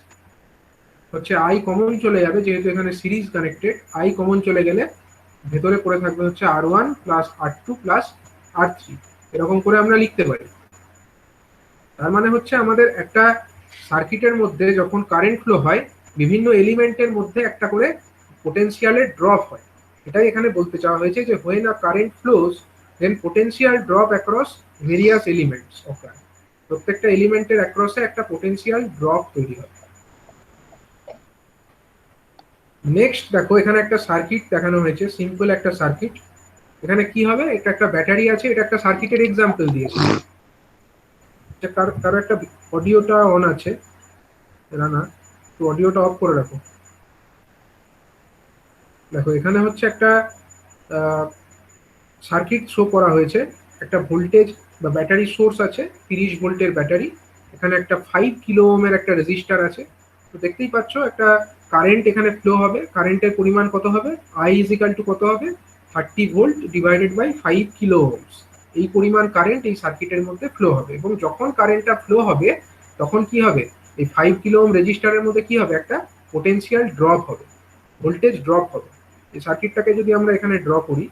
হচ্ছে আই কমন চলে যাবে, যেহেতু এখানে সিরিজ কানেক্টেড, আই কমন চলে গেলে ভেতরে পড়ে থাকবে হচ্ছে R1 plus R2 plus R3। এরকম করে আমরা লিখতে পারি। তার মানে হচ্ছে আমাদের একটা সার্কিটের মধ্যে যখন কারেন্ট ফ্লো হয়, বিভিন্ন এলিমেন্টের মধ্যে একটা করে পোটেনশিয়ালের ড্রপ হয়। এটাই এখানে বলতে চাওয়া হয়েছে যে when a current flows then potential drop across various elements occur। প্রত্যেকটা এলিমেন্টের অ্যাক্রসে একটা পোটেনশিয়াল ড্রপ তৈরি হয়। নেক্সট দেখো এখানে একটা সার্কিট দেখানো হয়েছে, সিম্পল একটা সার্কিট। এখানে কি হবে, এটা একটা ব্যাটারি আছে, এটা একটা সার্কিটের এক্সাম্পল দিয়েছে। কারো একটা অডিওটা অন আছে, না তো অডিওটা অফ করে রাখো। দেখো এখানে হচ্ছে একটা সার্কিট শো করা হয়েছে, একটা ভোল্টেজ বা ব্যাটারি সোর্স আছে, 30 ভোল্টের ব্যাটারি। এখানে একটা 5 কিলো ওহমের একটা রেজিস্টার আছে। তো দেখতেই পাচ্ছ একটা কারেন্ট এখানে ফ্লো হবে, কারেন্টের পরিমাণ কত হবে, আই ইজ ইকাল টু কত হবে, 30 volt divided by 5 kilo ohms. এই পরিমাণ কারেন্ট এই সার্কিটের মধ্যে ফ্লো হবে, এবং যখন কারেন্টটা ফ্লো হবে তখন কি হবে, এই 5 কিলো ওহম রেজিস্টারের মধ্যে কি হবে, একটা পোটেনশিয়াল ড্রপ হবে, ভোল্টেজ ড্রপ হবে। এই সার্কিটটাকে যদি আমরা এখানে ড্র করি,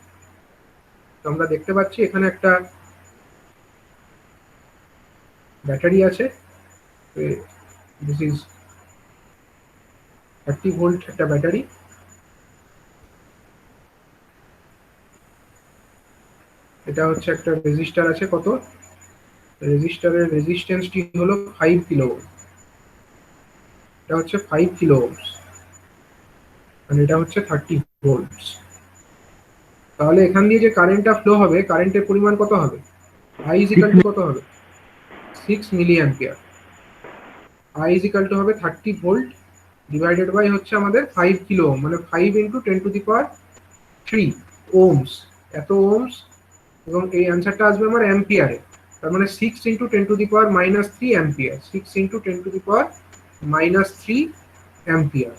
তো আমরা দেখতে পাচ্ছি এখানে একটা ব্যাটারি আছে, দিস ইজ 30 ভোল্ট একটা ব্যাটারি। এটা হচ্ছে একটা রেজিস্টার আছে, কত, রেজিস্টারের রেজিস্ট্যান্সটি হলো 5 কিলো ওহম। এটা হচ্ছে 5 কিলো ওহমস, মানে এটা হচ্ছে 30 ভোল্টস। তাহলে এখান দিয়ে যে কারেন্টটা ফ্লো হবে, কারেন্টের পরিমাণ কত হবে, আই ইজ ইকাল টু কত হবে, 6 milliampere. I is equal to হবে 30 ভোল্ট ডিভাইডেড বাই হচ্ছে আমাদের 5 কিলো ওহম, মানে 5 into 10 to the power 3 Ohm's, এত ওহমস। এবং এই অ্যান্সারটা আসবে আমার অ্যাম্পিয়ারে, তার মানে 6 into 10 to the power minus 3 ampere, 6 into 10 to the power minus 3 ampere.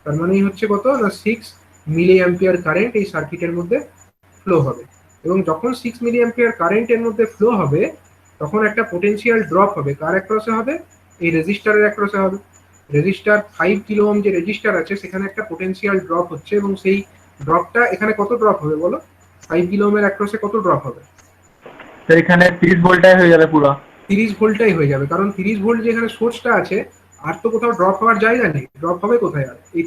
তার মানে হচ্ছে কত না, 6 মিলি অ্যাম্পিয়ার কারেন্ট এই সার্কিটের মধ্যে ফ্লো হবে। এবং যখন 6 মিলি অ্যাম্পিয়ার কারেন্টের মধ্যে ফ্লো হবে, তখন একটা পোটেনশিয়াল ড্রপ হবে, কার অ্যাক্রসে হবে, এই রেজিস্টারের অ্যাক্রসে হবে। রেজিস্টার 5 কিলো ওহম যে রেজিস্টার আছে, সেখানে একটা পোটেনশিয়াল ড্রপ হচ্ছে, এবং সেই ড্রপটা এখানে কত ড্রপ হবে বলো, 5 কিলো ওহমের অ্যাক্রসে কত ড্রপ হবে, তো এখানে 30 ভোল্টটাই হয়ে যাবে পুরো। 30 ভোল্টটাই হয়ে যাবে, কারণ 30 ভোল্ট যেখানে সোর্সটা আছে, আর তো কোথাও ড্রপ হওয়ার জায়গা নেই। ড্রপ হবে কোথায়, আর এই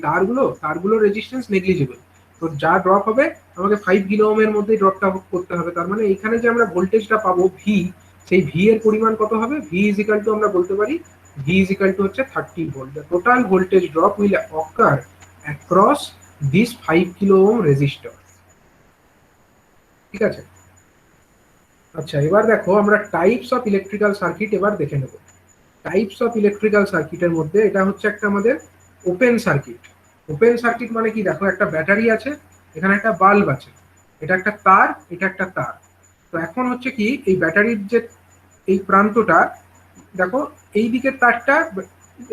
তারগুলোর রেজিস্ট্যান্স নেগলিজিবল। তো যা ড্রপ হবে আমাকে 5 কিলো ওহমের মধ্যেই ড্রপটা করতে হবে। তার মানে এখানে যে আমরা ভোল্টেজটা পাবো ভি, সেই ভি এর পরিমাণ কত হবে, ভি ইজ ইকাল টু আমরা বলতে পারি, ভি ইজ ইকাল টু হচ্ছে 30 volt. The total voltage drop will ochre across this 5 kilo ohm register. ঠিক আছে, আচ্ছা এবার দেখো আমরা টাইপস অফ ইলেকট্রিক্যাল সার্কিট এবার দেখে নেব। টাইপস অফ ইলেকট্রিক্যাল সার্কিটের মধ্যে এটা হচ্ছে একটা আমাদের ওপেন সার্কিট। ওপেন সার্কিট মানে কি, দেখো একটা ব্যাটারি আছে, এখানে একটা বাল্ব আছে, এটা একটা তার, এটা একটা তার। তো এখন হচ্ছে কি, এই ব্যাটারির যে এই প্রান্তটা, দেখো এই দিকের তারটা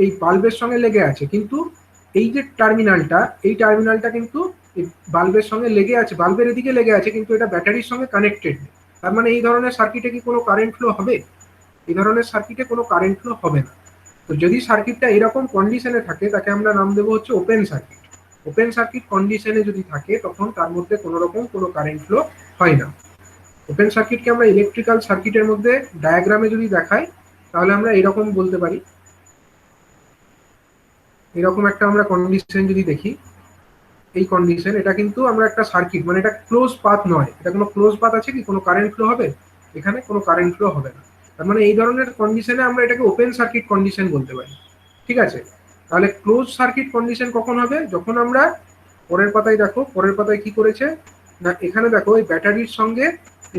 এই বাল্বের সঙ্গে লেগে আছে, কিন্তু এই যে টার্মিনালটা, এই টার্মিনালটা কিন্তু এই বাল্বের সঙ্গে লেগে আছে, বাল্বের এদিকে লেগে আছে, কিন্তু এটা ব্যাটারির সঙ্গে কানেক্টেড। তার মানে এই ধরনের সার্কিটে কি কোনো কারেন্ট ফ্লো হবে? এই ধরনের সার্কিটে কোনো কারেন্ট ফ্লো হবে না। তো যদি সার্কিটটা এরকম কন্ডিশনে থাকে, তাকে আমরা নাম দেবো হচ্ছে ওপেন সার্কিট। ওপেন সার্কিট কন্ডিশনে যদি থাকে, তখন তার মধ্যে কোনো রকম কোনো কারেন্ট ফ্লো হয় না। ওপেন সার্কিটকে আমরা ইলেকট্রিক্যাল সার্কিটের মধ্যে ডায়াগ্রামে যদি দেখাই, তাহলে আমরা এরকম বলতে পারি, এরকম একটা আমরা কন্ডিশন যদি দেখি, এই কন্ডিশন, এটা কিন্তু আমরা একটা সার্কিট, মানে এটা ক্লোজ পাথ নয়, এটা কোনো ক্লোজ পাথ আছে কি কোনো কারেন্ট ফ্লো হবে? এখানে কোনো কারেন্ট ফ্লো হবে না। তার মানে এই ধরনের কন্ডিশনে আমরা এটাকে ওপেন সার্কিট কন্ডিশন বলতে পারি। ঠিক আছে, তাহলে ক্লোজ সার্কিট কন্ডিশন কখন হবে? যখন আমরা পরের পাতায় দেখো, পরের পাতায় কি করেছে না, এখানে দেখো এই ব্যাটারির সঙ্গে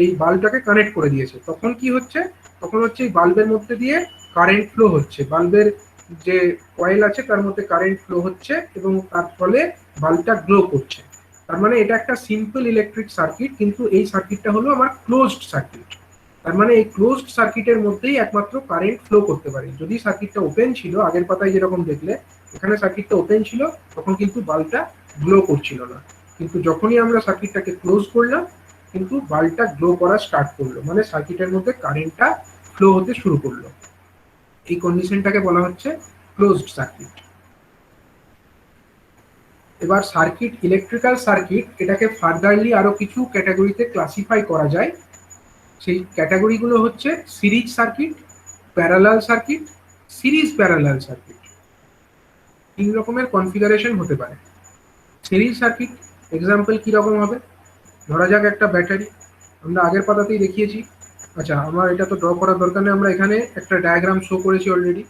এই বাল্বটাকে কানেক্ট করে দিয়েছে। তখন কি হচ্ছে, তখন হচ্ছে এই বাল্বের মধ্যে দিয়ে কারেন্ট ফ্লো হচ্ছে, বাল্বের যে কয়েল আছে তার মধ্যে কারেন্ট ফ্লো হচ্ছে, এবং তার ফলে বাল্বটা গ্লো করছে। তার মানে এটা একটা সিম্পল ইলেকট্রিক সার্কিট, কিন্তু এই সার্কিটটা হলো আমার ক্লোজড সার্কিট। তার মানে এই ক্লোজড সার্কিটের মধ্যেই একমাত্র কারেন্ট ফ্লো করতে পারে। যদি সার্কিটটা ওপেন ছিল, আগের পাতায় যেরকম দেখলে এখানে সার্কিটটা ওপেন ছিল, তখন কিন্তু বাল্বটা গ্লো করছিল না। কিন্তু যখনই আমরা সার্কিটটাকে ক্লোজ করলাম, কিন্তু বাল্বটা গ্লো করা স্টার্ট করলো, মানে সার্কিটের মধ্যে কারেন্টটা ফ্লো হতে শুরু করলো। এই কন্ডিশনটাকে বলা হচ্ছে ক্লোজড সার্কিট। এবার সার্কিট, ইলেকট্রিক্যাল সার্কিট, এটাকে ফার্দারলি আরো কিছু ক্যাটাগরিতে ক্লাসিফাই করা যায়। সেই ক্যাটাগরিগুলো হচ্ছে series circuit, parallel circuit, series parallel circuit. তিন রকমের কনফিগারেশন হতে পারে। সিরিজ সার্কিট এক্সাম্পল কি রকম হবে? ধরা যাক একটা ব্যাটারি, আমরা আগের পাতাতেই দেখিয়েছি। আচ্ছা, আমার এটা তো ড্র করার দরকার নেই, আমরা এখানে একটা ডায়াগ্রাম শো করেছি অলরেডি।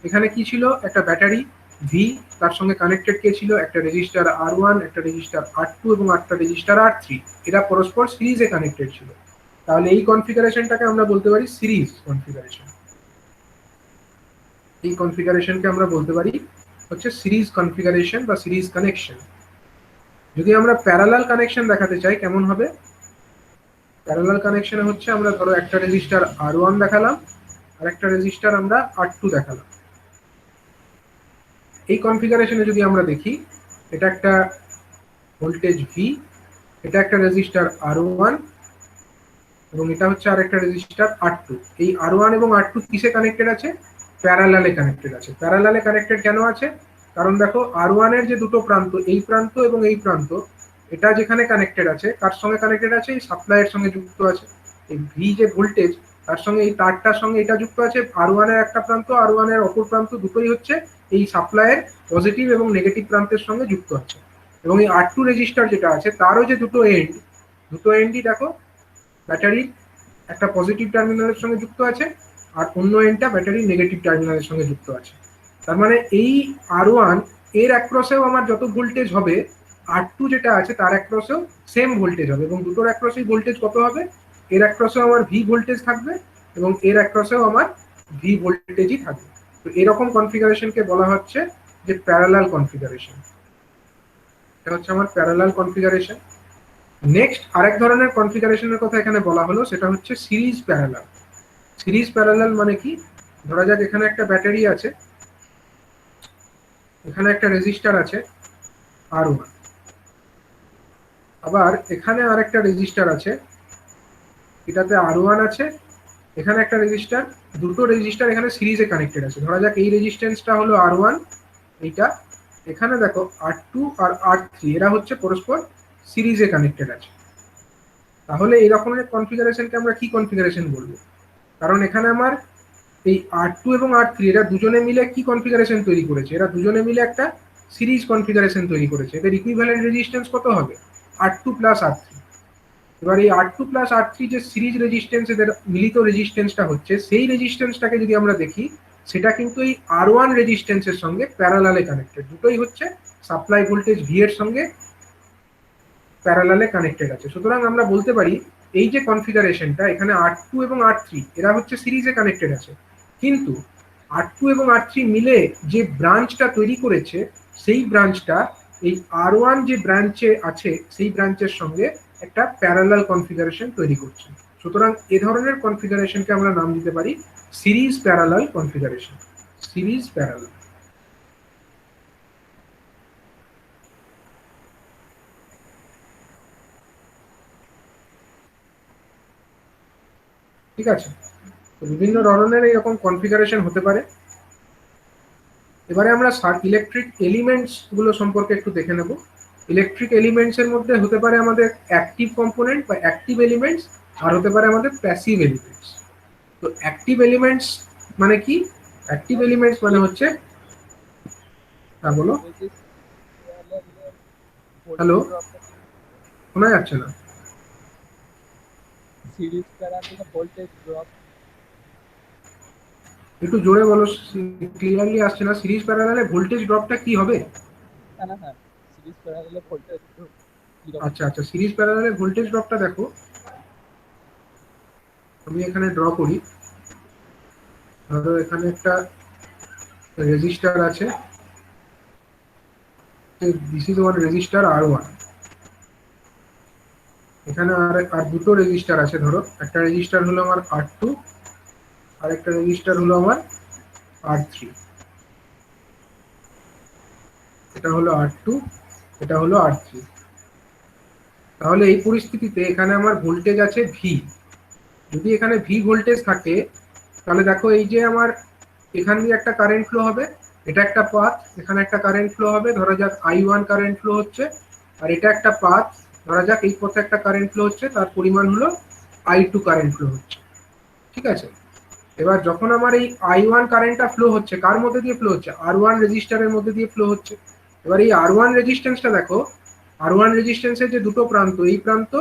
এখানে কি ছিল, একটা ব্যাটারি ভি, তার সঙ্গে কানেক্টেড কে ছিল, একটা রেজিস্টার R1, একটা রেজিস্টার R2 এবং একটা রেজিস্টার R3। এরা পরস্পর সিরিজে কানেক্টেড ছিল। তাহলে এই কনফিগারেশনটাকে আমরা বলতে পারি সিরিজ কনফিগারেশন। এই কনফিগারেশনকে আমরা বলতে পারি হচ্ছে সিরিজ কনফিগারেশন বা সিরিজ কানেকশন। যদি আমরা প্যারালাল কানেকশন দেখাতে চাই, কেমন হবে? প্যারালাল কানেকশনে হচ্ছে, আমরা ধরো একটা রেজিস্টার R1 দেখালাম, আর একটা রেজিস্টার আমরা R2 দেখালাম। এই কনফিগারেশনে যদি আমরা দেখি, এটা একটা ভোল্টেজ V, এটা একটা রেজিস্টার R1, এবং এটা হচ্ছে আরেকটা রেজিস্টার R2। এই R1 এবং R2 কিসে কানেক্টেড আছে? প্যারালালে কানেক্টেড আছে। প্যারালালে কানেক্টেড কেন আছে? কারণ দেখো R1 এর যে দুটো প্রান্ত, এই প্রান্ত এবং এই প্রান্ত, এটা যেখানে কানেক্টেড আছে, কার সঙ্গে কানেক্টেড আছে? এই সাপ্লাইয়ের সঙ্গে যুক্ত আছে। এই ভি যে ভোল্টেজ, তার সঙ্গে এই তারটার সঙ্গে এটা যুক্ত আছে। R1 এর একটা প্রান্ত, R1 এর অপর প্রান্ত, দুটোই হচ্ছে এই সাপ্লাইয়ের পজিটিভ এবং নেগেটিভ প্রান্তের সঙ্গে যুক্ত আছে। এবং এই R2 রেজিস্টার যেটা আছে, তারও যে দুটো এন্ড, দুটো এন্ডই দেখো ব্যাটারির একটা পজিটিভ টার্মিনালের সঙ্গে যুক্ত আছে, আর অন্য এন্ডটা ব্যাটারির নেগেটিভ টার্মিনালের সঙ্গে যুক্ত আছে। তার মানে এই R1 এর অ্যাক্রসেও আমার যত ভোল্টেজ হবে, R2 যেটা আছে তার অ্যাক্রসেও সেম ভোল্টেজ হবে, এবং দুটোর অ্যাক্রসেই ভোল্টেজ কত হবে? এর অ্যাক্রসেও আমার ভি ভোল্টেজ থাকবে, এবং এর অ্যাক্রসেও আমার ভি ভোল্টেজই থাকবে। তো এরকম কনফিগারেশনকে বলা হচ্ছে যে প্যারালাল কনফিগারেশন। এটা হচ্ছে আমার প্যারালাল কনফিগারেশন। নেক্সট আরেক ধরনের কনফিগারেশনের কথা এখানে বলা হলো, সেটা হচ্ছে সিরিজ প্যারালাল। সিরিজ প্যারালাল মানে কি? ধরা যাক এখানে একটা ব্যাটারি আছে, এখানে একটা রেজিস্টার আছে R1, আবার এখানে আরেকটা রেজিস্টার আছে, এটাতে R1 আছে, এখানে একটা রেজিস্টার, দুটো রেজিস্টার এখানে সিরিজে কানেক্টেড আছে। ধরা যাক এই রেজিস্ট্যান্সটা হলো R1, এইটা, এখানে দেখো R2 আর R3, এরা হচ্ছে পরস্পর সিরিজে কানেক্টেড আছে। তাহলে এই রকমের কনফিগারেশনকে আমরা কি কনফিগারেশন বলবো? কারণ এখানে আমার এই R2 এবং R3 এরা দুজনে মিলে কি কনফিগারেশন তৈরি করেছে? এরা দুজনে মিলে একটা সিরিজ কনফিগারেশন তৈরি করেছে। এদের ইকুইভ্যালেন্ট রেজিস্ট্যান্স কত হবে? R2 plus R3। এবার এই R2 প্লাস R3 যে সিরিজ রেজিস্ট্যান্স, এদের মিলিত রেজিস্ট্যান্সটা হচ্ছে, সেই রেজিস্ট্যান্সটাকে যদি আমরা দেখি, সেটা কিন্তু এই R1 রেজিস্ট্যান্সের সঙ্গে প্যারালালে কানেক্টেড। দুটোই হচ্ছে সাপ্লাই ভোল্টেজ V এর সঙ্গে প্যারালালে কানেক্টেড আছে। সুতরাং আমরা বলতে পারি এই যে কনফিগারেশনটা, এখানে R2 এবং R3 এরা হচ্ছে সিরিজে কানেক্টেড আছে, কিন্তু R2 এবং R3 মিলে যে ব্রাঞ্চটা তৈরি করেছে সেই ব্রাঞ্চটা এই R1 যে ব্রাঞ্চে আছে সেই ব্রাঞ্চের সঙ্গে একটা প্যারালাল কনফিগারেশন তৈরি করছে। সুতরাং এ ধরনের কনফিগারেশনকে আমরা নাম দিতে পারি series parallel configuration. Series parallel. ঠিক আছে, বিভিন্ন ধরনের এরকম কনফিগারেশন হতে পারে। এবারে আমরা ইলেকট্রিক এলিমেন্টস গুলো সম্পর্কে একটু দেখে নেব। ইলেকট্রিক এলিমেন্টস এর মধ্যে হতে পারে আমাদের অ্যাক্টিভ কম্পোনেন্ট বা অ্যাক্টিভ এলিমেন্টস, আর হতে পারে আমাদের প্যাসিভ এলিমেন্টস। তো অ্যাক্টিভ এলিমেন্টস মানে কি? অ্যাক্টিভ এলিমেন্টস মানে হচ্ছে, হ্যাঁ বলো। হ্যালো, শোনা যাচ্ছে না। Series parallel voltage drop. একটু জোরে বলো, ক্লিয়ারলি আসছে না। সিরিজ প্যারালালে ভোল্টেজ ড্রপটা কি হবে? হ্যাঁ, সিরিজ প্যারালাল ভোল্টেজ ড্রপ। আচ্ছা আচ্ছা, সিরিজ প্যারালালে ভোল্টেজ ড্রপটা দেখো, আমি এখানে ড্র করি। ধরো এখানে একটা রেজিস্টার আছে, this is one register R1। এখানে আর দুটো রেজিস্টার আছে। ধরো একটা রেজিস্টার হলো আমার R2, আর একটা রেজিস্টার হলো আমার R3। এটা হলো R2, এটা হলো R3। তাহলে এই পরিস্থিতিতে এখানে আমার ভোল্টেজ আছে V। যদি এখানে V ভোল্টেজ থাকে তাহলে দেখো এই যে আমার এখান দিয়ে একটা কারেন্ট ফ্লো হবে, এটা একটা পাথ, এখানে একটা কারেন্ট ফ্লো হবে, ধরা যাক I1 কারেন্ট ফ্লো হচ্ছে, আর এটা একটা পাথ, ধরা যাক এই পথে একটা কারেন্ট ফ্লো হচ্ছে, তার পরিমাণ হলো I2 কারেন্ট ফ্লো হচ্ছে। ঠিক আছে, এবার যখন আমার এই I1 কারেন্টটা ফ্লো হচ্ছে, কার মধ্যে দিয়ে ফ্লো হচ্ছে? R1 রেজিস্টারের মধ্যে দিয়ে ফ্লো হচ্ছে। এবার এই R1 রেজিস্ট্যান্সটা দেখো, R1 রেজিস্ট্যান্সের যে দুটো প্রান্ত, এই প্রান্ত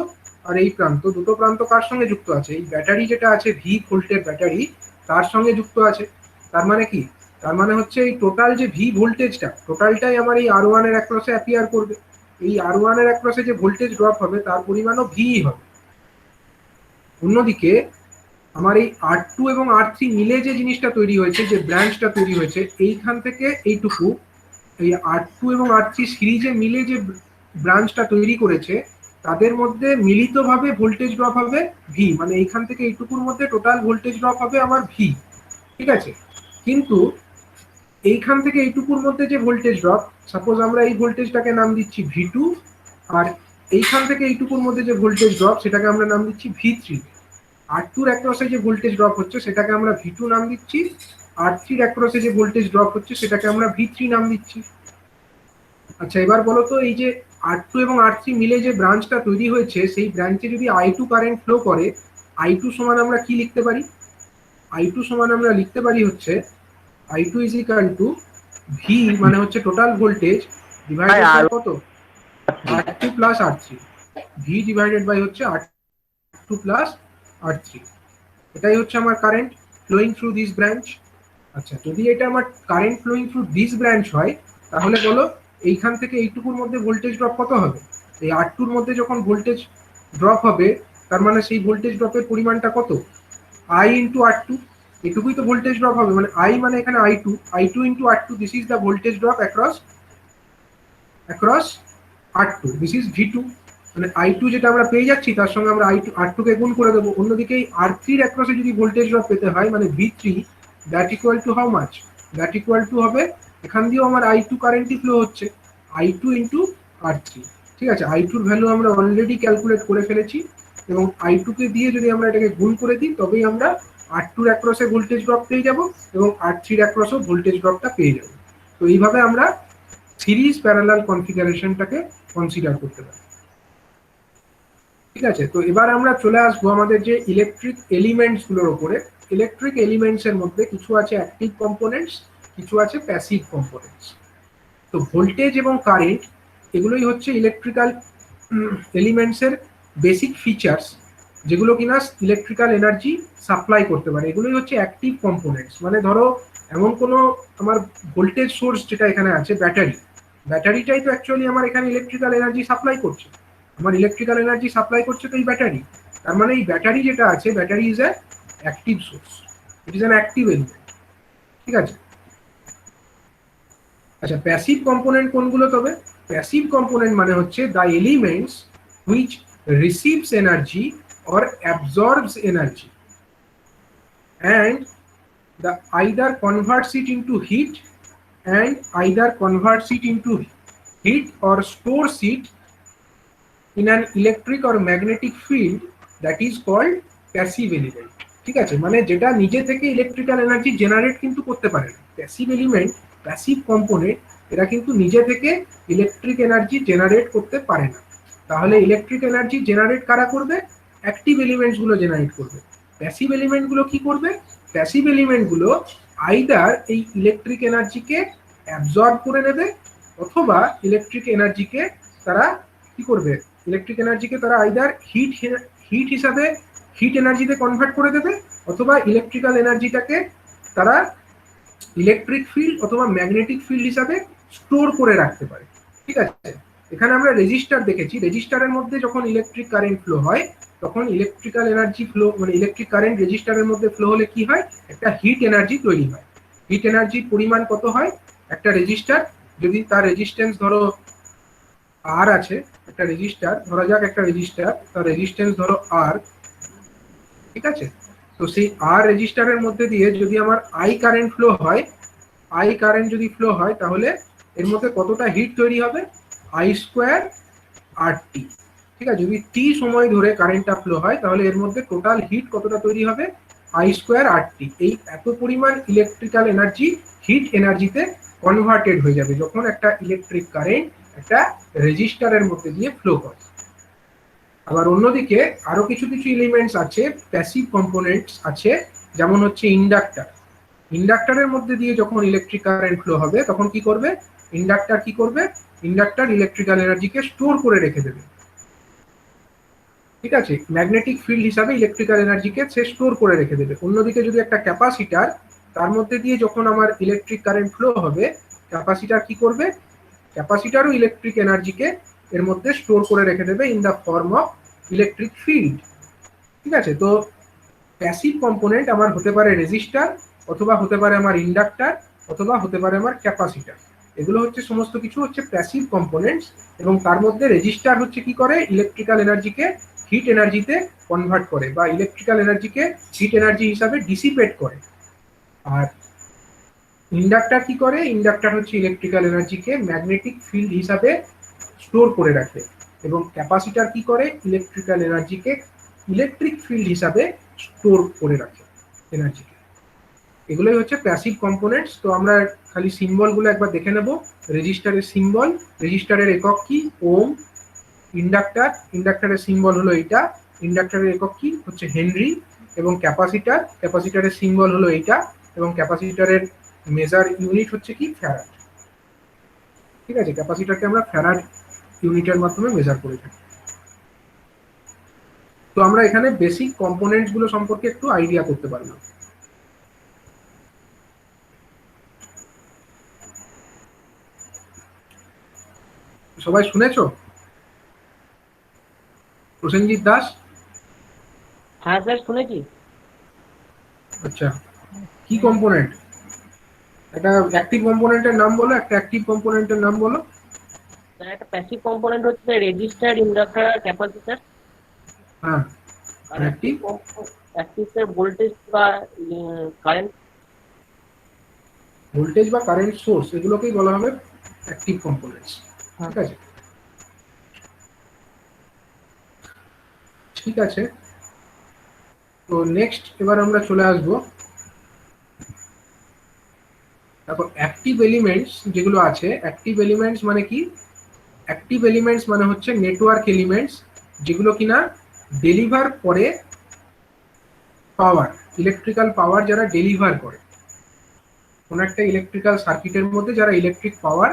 আর এই প্রান্ত, দুটো প্রান্ত কার সঙ্গে যুক্ত আছে? এই ব্যাটারি যেটা আছে V ভোল্টের ব্যাটারি, তার সঙ্গে যুক্ত আছে। তার মানে কি? তার মানে হচ্ছে এই টোটাল যে V ভোল্টেজটা, টোটালটাই আমার এই R1 এর অ্যাক্রসে অ্যাপিয়ার করবে। এই R1 এর অ্যাক্রসে যে ভোল্টেজ ড্রপ হবে তার পরিমাণও V হবে। অন্যদিকে আমার এই R2 এবং R3 মিলে যে জিনিসটা তৈরি হয়েছে, যে ব্রাঞ্চটা তৈরি হয়েছে, এইখান থেকে এইটুকু, এই R2 এবং R3 সিরিজে মিলে যে ব্রাঞ্চটা তৈরি করেছে, তাদের মধ্যে মিলিতভাবে ভোল্টেজ ড্রপ হবে V। মানে এইখান থেকে এইটুকুর মধ্যে টোটাল ভোল্টেজ ড্রপ হবে আমার V। ঠিক আছে, কিন্তু এইখান থেকে এইটুকুর মধ্যে যে ভোল্টেজ ড্রপ, সাপোজ আমরা এই ভোল্টেজটাকে নাম দিচ্ছি V2, আর এইখান থেকে এইটুকুর মধ্যে যে ভোল্টেজ ড্রপ সেটাকে আমরা নাম দিচ্ছি V3। R2 এর অ্যাক্রসে যে ভোল্টেজ ড্রপ হচ্ছে সেটাকে আমরা V2 নাম দিচ্ছি, R3 এর অ্যাক্রসে যে ভোল্টেজ ড্রপ হচ্ছে সেটাকে আমরা V3 নাম দিচ্ছি। আচ্ছা, এবার বলো তো, এই যে R2 এবং R3 মিলে যে ব্রাঞ্চটা তৈরি হয়েছে, সেই ব্রাঞ্চে যদি I2 কারেন্ট ফ্লো করে, I2 সমান আমরা কি লিখতে পারি? I2 সমান আমরা লিখতে পারি হচ্ছে I2 is equal to V, মানে হচ্ছে টোটাল ভোল্টেজ, ডিভাইডেড বাই কত? R2 plus R3। V divided by হচ্ছে R2 প্লাস R3। এটাই হচ্ছে আমার current flowing through this branch. আচ্ছা, যদি এটা আমার current flowing through this branch হয়, তাহলে বলো এইখান থেকে এইটুকুর মধ্যে ভোল্টেজ ড্রপ কত হবে? এই R2 মধ্যে যখন ভোল্টেজ ড্রপ হবে, তার মানে সেই ভোল্টেজ ড্রপের পরিমাণটা কত? I into R2। এটুকুই তো ভোল্টেজ ড্রপ হবে। মানে I মানে এখানে I2 into R2, this is the voltage drop across R2, this is V2। মানে I2 যেটা আমরা পেয়ে যাচ্ছি, তার সঙ্গে আমরা R2 কে গুণ করে দেবো। অন্যদিকে R3 এর অ্যাক্রসে যদি ভোল্টেজ ড্রপ পেতে হয়, মানে V3, that equal to how much? That equal to হবে, এখান দিয়েও আমার I2 কারেন্টই ফ্লো হচ্ছে, I2 ইন্টু R3। ঠিক আছে, I2 এর ভ্যালু আমরা অলরেডি ক্যালকুলেট করে ফেলেছি, এবং I2 কে দিয়ে যদি আমরা এটাকে গুণ করে দিই, তবেই আমরা R2 এর অ্যাক্রসে ভোল্টেজ ড্রপ পেয়ে যাব, এবং R3 এর অ্যাক্রসেও ভোল্টেজ ড্রপটা পেয়ে যাব। তো এইভাবে আমরা সিরিজ প্যারালাল কনফিগারেশনটাকে কনসিডার করতে পারি। ঠিক আছে, তো এবার আমরা চলে আসবো আমাদের যে ইলেকট্রিক এলিমেন্টস গুলোর উপরে। ইলেকট্রিক এলিমেন্টস এর মধ্যে কিছু আছে অ্যাক্টিভ কম্পোনেন্টস, কিছু আছে প্যাসিভ কম্পোনেন্টস। তো ভোল্টেজ এবং কারেন্ট, এগুলোই হচ্ছে ইলেকট্রিক্যাল এলিমেন্টস এর বেসিক ফিচার্স, যেগুলো কিনা ইলেকট্রিক্যাল এনার্জি সাপ্লাই করতে পারে। এগুলোই হচ্ছে অ্যাক্টিভ কম্পোনেন্টস। মানে ধরো এমন কোনো আমার ভোল্টেজ সোর্স যেটা এখানে আছে, ব্যাটারিটাই তো অ্যাকচুয়ালি আমার এখানে ইলেকট্রিক্যাল এনার্জি সাপ্লাই করছে। আমার ইলেকট্রিক্যাল এনার্জি সাপ্লাই করছে তো এই ব্যাটারি। তার মানে এই ব্যাটারি যেটা আছে, battery is active source, it is an active element. ঠিক আছে। আচ্ছা, প্যাসিভ কম্পোনেন্ট কোনগুলো তবে? প্যাসিভ কম্পোনেন্ট মানে হচ্ছে the elements which receives energy or অ্যাবজর্বস energy and the either converts it into heat or stores it in an electric or magnetic field that is called passive element। ঠিক আছে, মানে যেটা নিজে থেকে ইলেকট্রিক্যাল এনার্জি জেনারেট কিন্তু করতে পারে না। প্যাসিভ এলিমেন্ট, প্যাসিভ কম্পোনেন্ট, এরা কিন্তু নিজে থেকে ইলেকট্রিক এনার্জি জেনারেট করতে পারে না। তাহলে ইলেকট্রিক এনার্জি জেনারেট কারা করবে? অ্যাক্টিভ এলিমেন্টস গুলো জেনারেট করবে। প্যাসিভ এলিমেন্ট গুলো কি করবে? প্যাসিভ এলিমেন্ট গুলো আইদার এই ইলেকট্রিক এনার্জিকে অ্যাবজর্ব করে নেবে, অথবা ইলেকট্রিক এনার্জিকে তারা কি করবে? ইলেকট্রিক এনার্জিকে তারা আইদার হিট হিসাবে হিট এনার্জিতে কনভার্ট করে দেবে, অথবা ইলেকট্রিক্যাল এনার্জিটাকে তারা ইলেকট্রিক ফিল্ড অথবা ম্যাগনেটিক ফিল্ড হিসাবে স্টোর করে রাখতে পারে। ঠিক আছে, এখানে আমরা রেজিস্টার দেখেছি। রেজিস্টারের মধ্যে যখন ইলেকট্রিক কারেন্ট ফ্লো হয়, তখন ইলেকট্রিক্যাল এনার্জি ফ্লো, মানে ইলেকট্রিক কারেন্ট রেজিস্টারের মধ্যে ফ্লো হলে কি হয়? একটা হিট এনার্জি তৈরি হয়। হিট এনার্জির পরিমাণ কত হয়? একটা রেজিস্টার যদি তার রেজিস্ট্যান্স ধরো আর আছে, একটা রেজিস্টার ধরা যাক, একটা রেজিস্টার তার রেজিস্ট্যান্স ধরো আর, ঠিক আছে। তো সেই আর রেজিস্টারের মধ্যে দিয়ে যদি আমার আই কারেন্ট ফ্লো হয়, আই কারেন্ট যদি ফ্লো হয়, তাহলে এর মধ্যে কতটা হিট তৈরি হবে? আই স্কোয়ার আর টি। ঠিক আছে, যদি টি সময় ধরে কারেন্টটা ফ্লো হয়, তাহলে এর মধ্যে টোটাল হিট কতটা তৈরি হবে? আই স্কোয়ার আর টি। এই এত পরিমাণ ইলেকট্রিক্যাল এনার্জি হিট এনার্জিতে কনভার্টেড হয়ে যাবে যখন একটা ইলেকট্রিক কারেন্ট একটা রেজিস্টারের মধ্যে দিয়ে ফ্লো করে। আবার অন্যদিকে আরো কিছু কিছু এলিমেন্টস আছে, প্যাসিভ কম্পোনেন্টস আছে, যেমন হচ্ছে ইন্ডাক্টর। ইন্ডাক্টরের মধ্যে দিয়ে যখন ইলেকট্রিক কারেন্ট ফ্লো হবে, তখন কি করবে? ইন্ডাক্টর কি করবে? ইন্ডাক্টর ইলেকট্রিক্যাল এনার্জিকে স্টোর করে রেখে দেবে। ঠিক আছে, ম্যাগনেটিক ফিল্ড হিসাবে ইলেকট্রিক্যাল এনার্জিকে সে স্টোর করে রেখে দেবে। অন্যদিকে যদি একটা ক্যাপাসিটার, তার মধ্যে দিয়ে যখন আমার ইলেকট্রিক কারেন্ট ফ্লো হবে, ক্যাপাসিটার কি করবে? ক্যাপাসিটারও ইলেকট্রিক এনার্জিকে এর মধ্যে স্টোর করে রেখে দেবে in the form of electric field. ঠিক আছে, তো প্যাসিভ কম্পোনেন্ট আমার হতে পারে রেজিস্টার, অথবা হতে পারে আমার ইন্ডাক্টর, অথবা হতে পারে আমার ক্যাপাসিটার। এগুলো হচ্ছে সমস্ত কিছু হচ্ছে প্যাসিভ কম্পোনেন্টস। এবং তার মধ্যে রেজিস্টার হচ্ছে কি করে? ইলেকট্রিক্যাল এনার্জিকে হিট এনার্জিতে কনভার্ট করে, বা ইলেকট্রিক্যাল এনার্জিকে হিট এনার্জি হিসাবে ডিসিপেট করে। আর ইন্ডাক্টর কি করে? ইন্ডাক্টর হচ্ছে ইলেকট্রিক্যাল এনার্জিকে ম্যাগনেটিক ফিল্ড হিসাবে স্টোর করে রাখে। এবং ক্যাপাসিটার কি করে? ইলেকট্রিক্যাল এনার্জিকে ইলেকট্রিক ফিল্ড হিসাবে স্টোর করে রাখে এনার্জিকে। এগুলোই হচ্ছে প্যাসিভ কম্পোনেন্টস। তো আমরা খালি সিম্বলগুলো একবার দেখে নেব। রেজিস্টারের সিম্বল, রেজিস্টারের একক কি? ওম। ইন্ডাক্টর, ইন্ডাক্টরের সিম্বল হলো এইটা, ইন্ডাক্টরের একক কি? হচ্ছে হেনরি। এবং ক্যাপাসিটার, ক্যাপাসিটারের সিম্বল হলো এইটা, এবং ক্যাপাসিটারের মেজার ইউনিট হচ্ছে কি? ফ্যারাড। ঠিক আছে, ক্যাপাসিটারকে আমরা ফ্যারাড ইউনিটের মাধ্যমে মেজার করে থাকি। তো আমরা এখানে বেসিক কম্পোনেন্টস গুলো সম্পর্কে একটু আইডিয়া করতে পারলাম। সবাই শুনেছো? প্রসেনজিৎ দাস? হ্যাঁ স্যার শুনেছি। আচ্ছা, কি কম্পোনেন্ট? একটা অ্যাক্টিভ কম্পোনেন্টের নাম বলো, একটা অ্যাক্টিভ কম্পোনেন্টের নাম বলো। স্যার একটা প্যাসিভ কম্পোনেন্ট হচ্ছে রেজিস্টার, ইন্ডাক্টর আর ক্যাপাসিটর। হ্যাঁ, আর অ্যাক্টিভ অ্যাক্টিভ স্যার ভোল্টেজ বা কারেন্ট। ভোল্টেজ বা কারেন্ট সোর্স, এগুলোকেই বলা হবে অ্যাক্টিভ কম্পোনেন্টস। ঠিক আছে, ঠিক আছে। তো নেক্সট এবার আমরা চলে আসবো, তারপর অ্যাক্টিভ এলিমেন্টস যেগুলো আছে। অ্যাক্টিভ এলিমেন্টস মানে কি? অ্যাক্টিভ এলিমেন্টস মানে হচ্ছে নেটওয়ার্ক এলিমেন্টস, যেগুলো কিনা ডেলিভার করে পাওয়ার, ইলেকট্রিক্যাল পাওয়ার যারা ডেলিভার করে। কোন একটা ইলেকট্রিক্যাল সার্কিটের মধ্যে যারা ইলেকট্রিক পাওয়ার